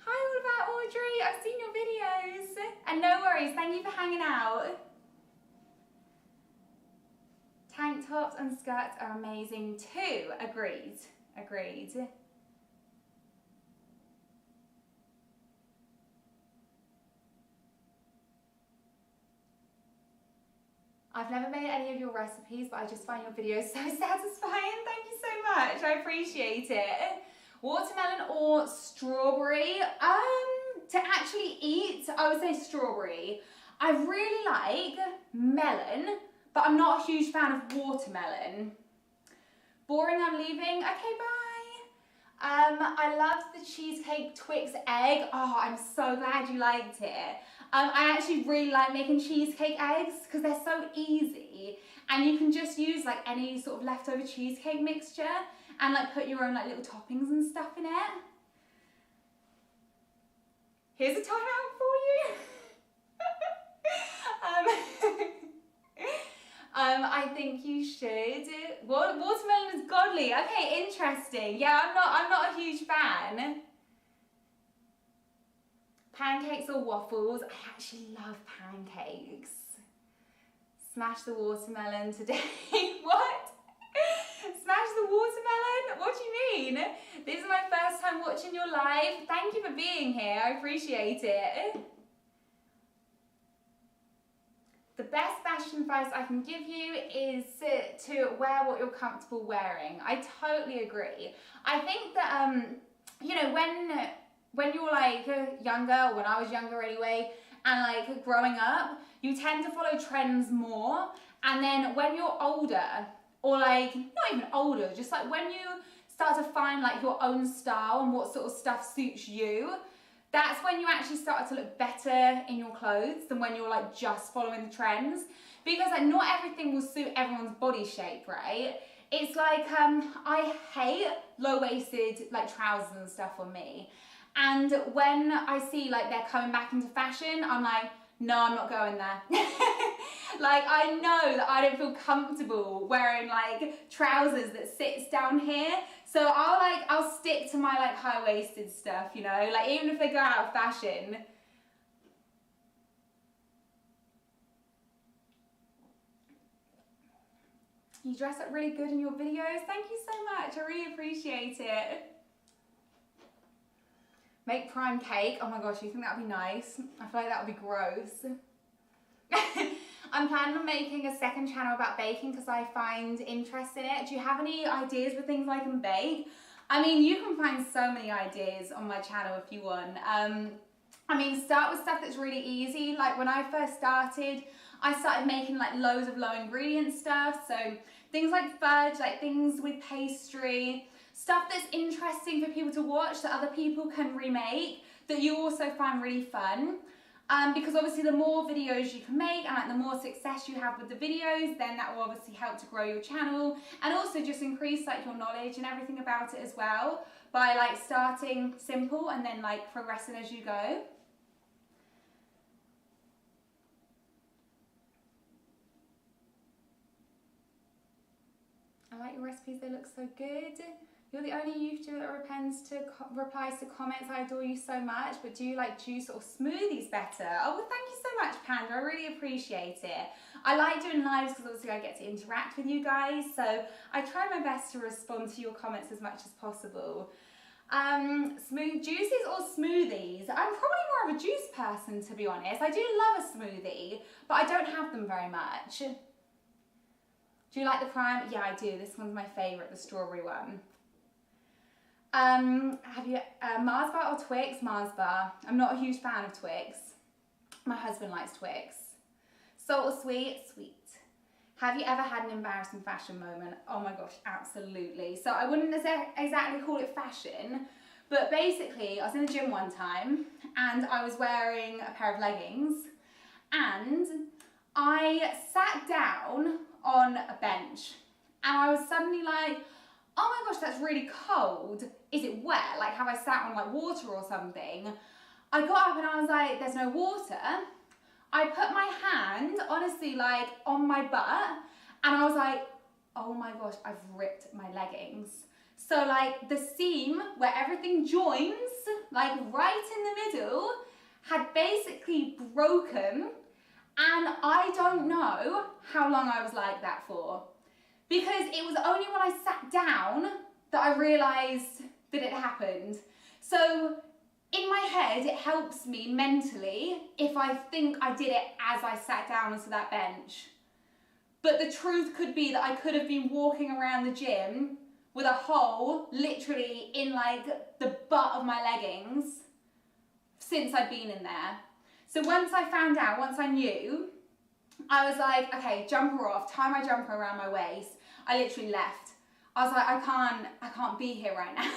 Hi all about Audrey, I've seen your videos. And no worries, thank you for hanging out. Tank tops and skirts are amazing too. Agreed, agreed. I've never made any of your recipes, but I just find your videos so satisfying. Thank you so much, I appreciate it. Watermelon or strawberry? To actually eat, I would say strawberry. I really like melon, but I'm not a huge fan of watermelon. Boring, I'm leaving. Okay, bye. I love the cheesecake Twix egg. Oh, I'm so glad you liked it. I actually really like making cheesecake eggs because they're so easy, and you can just use like any sort of leftover cheesecake mixture and like put your own like little toppings and stuff in it. Here's a timeout for you. I think you should. Watermelon is godly. Okay, interesting. Yeah, I'm not a huge fan. Pancakes or waffles? I actually love pancakes. Smash the watermelon today. What? Smash the watermelon? What do you mean? This is my first time watching your live. Thank you for being here. I appreciate it. The best fashion advice I can give you is to wear what you're comfortable wearing. I totally agree. I think that, you know, when you're like younger, or when I was younger anyway, and like growing up, you tend to follow trends more. And then when you're older, or like not even older, just like when you start to find like your own style and what sort of stuff suits you, that's when you actually start to look better in your clothes than when you're like just following the trends. Because like not everything will suit everyone's body shape, right? It's like, I hate low-waisted like trousers and stuff on me. And when I see like they're coming back into fashion, I'm like, no, I'm not going there. Like, I know that I don't feel comfortable wearing like trousers that sits down here. So I'll stick to my like high-waisted stuff, you know, like even if they go out of fashion. You dress up really good in your videos. Thank you so much. I really appreciate it. Make prime cake. Oh my gosh, you think that would be nice? I feel like that would be gross. I'm planning on making a second channel about baking because I find interest in it. Do you have any ideas for things I can bake? I mean, you can find so many ideas on my channel if you want. I mean, start with stuff that's really easy. Like when I first started, I started making like loads of low ingredient stuff. So things like fudge, like things with pastry, stuff that's interesting for people to watch that other people can remake that you also find really fun. Because obviously the more videos you can make and like the more success you have with the videos, then that will obviously help to grow your channel and also just increase like your knowledge and everything about it as well by like starting simple and then like progressing as you go. I like your recipes, they look so good. You're the only YouTuber that replies to comments. I adore you so much, but do you like juice or smoothies better? Oh, well, thank you so much, Panda. I really appreciate it. I like doing lives because obviously I get to interact with you guys, so I try my best to respond to your comments as much as possible. Smooth juices or smoothies? I'm probably more of a juice person, to be honest. I do love a smoothie, but I don't have them very much. Do you like the prime? Yeah, I do. This one's my favourite, the strawberry one. Have you, Mars bar or Twix? Mars bar. I'm not a huge fan of Twix. My husband likes Twix. Salt or sweet? Sweet. Have you ever had an embarrassing fashion moment? Oh my gosh, absolutely. So I wouldn't exactly call it fashion, but basically I was in the gym one time and I was wearing a pair of leggings and I sat down on a bench and I was suddenly like, oh my gosh, that's really cold. Is it wet? Like, have I sat on like water or something? I got up and I was like, there's no water. I put my hand, honestly, like on my butt and I was like, oh my gosh, I've ripped my leggings. So like the seam where everything joins, like right in the middle, had basically broken, and I don't know how long I was like that for. Because it was only when I sat down that I realised that it happened. So in my head, it helps me mentally if I think I did it as I sat down onto that bench. But the truth could be that I could have been walking around the gym with a hole literally in like the butt of my leggings since I'd been in there. So once I found out, once I knew, I was like, okay, jumper off, tie my jumper around my waist. I literally left. I was like, I can't be here right now.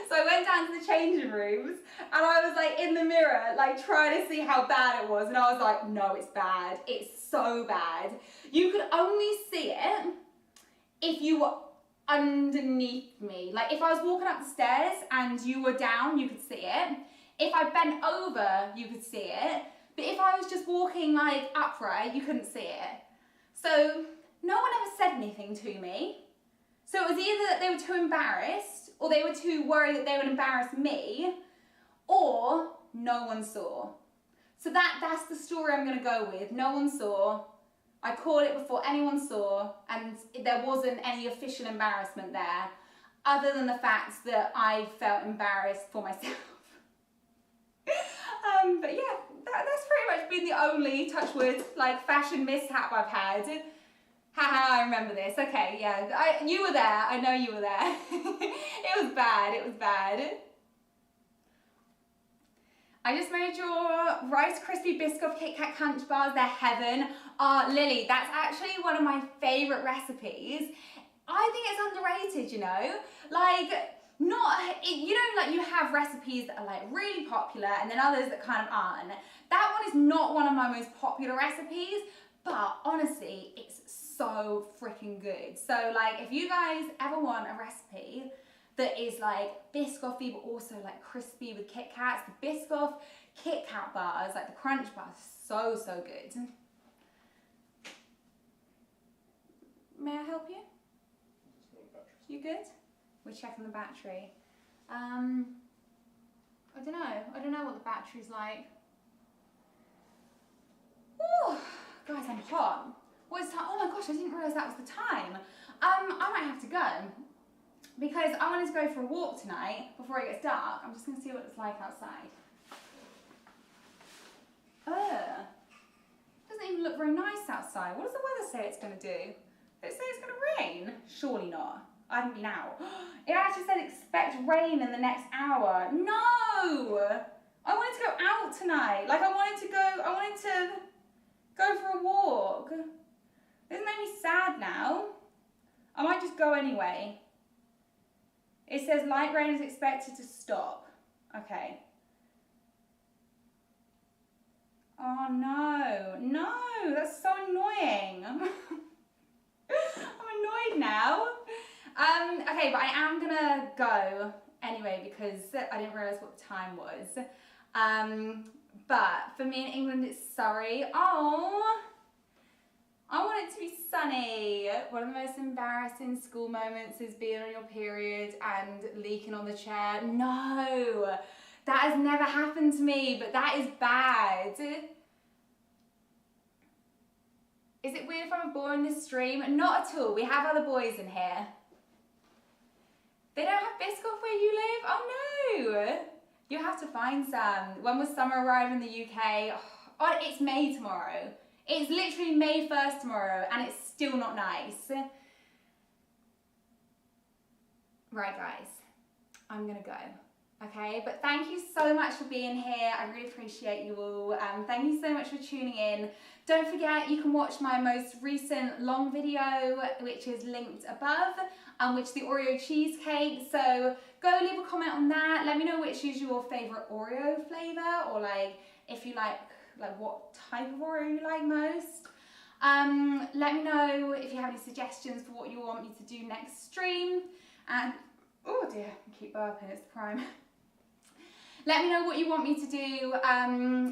So I went down to the changing rooms and I was like in the mirror, like trying to see how bad it was. And I was like, no, it's bad. It's so bad. You could only see it if you were underneath me. Like if I was walking up the stairs and you were down, you could see it. If I bent over, you could see it. But if I was just walking like upright, you couldn't see it. So no one ever said anything to me. So it was either that they were too embarrassed or they were too worried that they would embarrass me, or no one saw. So that's the story I'm going to go with. No one saw. I caught it before anyone saw, and there wasn't any official embarrassment there, other than the fact that I felt embarrassed for myself. But yeah, that's pretty much been the only, touch wood, like fashion mishap I've had. Haha, I remember this. Okay, yeah, you were there. I know you were there. It was bad. It was bad. I just made your Rice Krispie Biscoff Kit Kat Crunch bars. They're heaven. Lily, that's actually one of my favourite recipes. I think it's underrated, you know? Like, you know, like you have recipes that are like really popular and then others that kind of aren't. That one is not one of my most popular recipes, but honestly, it's so freaking good. So like, if you guys ever want a recipe that is like Biscoffy but also like crispy with Kit Kats, the Biscoff Kit Kat bars, like the crunch bars, so good. May I help you? You good? We're checking the battery. I don't know what the battery's like. Ooh, guys, I'm hot. What is time? Oh my gosh, I didn't realise that was the time. I might have to go because I wanted to go for a walk tonight before it gets dark. I'm just going to see what it's like outside. Doesn't even look very nice outside. What does the weather say it's going to do? Did it say it's going to rain? Surely not. I haven't been out. It actually said expect rain in the next hour. No! I wanted to go out tonight. Like I wanted to go for a walk. This made me sad now. I might just go anyway. It says light rain is expected to stop. Okay. Oh no, that's so annoying. I'm annoyed now. Okay, but I am gonna go anyway because I didn't realise what the time was. But for me in England, it's Surrey. Oh, I want it to be sunny. One of the most embarrassing school moments is being on your period and leaking on the chair. No, that has never happened to me, but that is bad. Is it weird if I'm a boy in this stream? Not at all. We have other boys in here. They don't have Biscoff where you live? Oh no! You have to find some. When will summer arrive in the UK? Oh, it's May tomorrow. It's literally May 1st tomorrow and it's still not nice. Right guys, I'm gonna go. Okay, but thank you so much for being here. I really appreciate you all. Thank you so much for tuning in. Don't forget, you can watch my most recent long video, which is linked above, which is the Oreo cheesecake. So go leave a comment on that. Let me know which is your favorite Oreo flavor, or like if you like what type of Oreo you like most. Let me know if you have any suggestions for what you want me to do next stream. And oh dear, I keep burping, it's the prime. Let me know what you want me to do,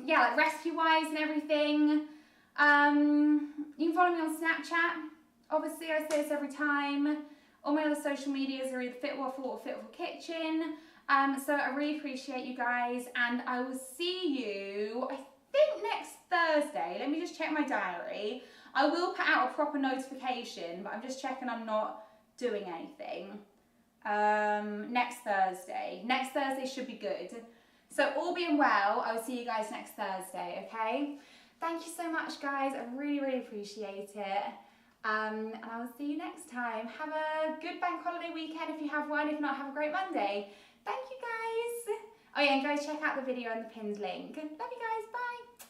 yeah, like recipe-wise and everything. You can follow me on Snapchat. Obviously, I say this every time. All my other social medias are either Fitwaffle or Fitwaffle Kitchen. So I really appreciate you guys, and I will see you, I think, next Thursday. Let me just check my diary. I will put out a proper notification, but I'm just checking I'm not doing anything. Next Thursday. Next Thursday should be good. So all being well, I will see you guys next Thursday, okay? Thank you so much, guys. I really, really appreciate it. And I will see you next time. Have a good bank holiday weekend if you have one. If not, have a great Monday. Thank you, guys. Oh yeah, and go check out the video and the pinned link. Love you guys. Bye.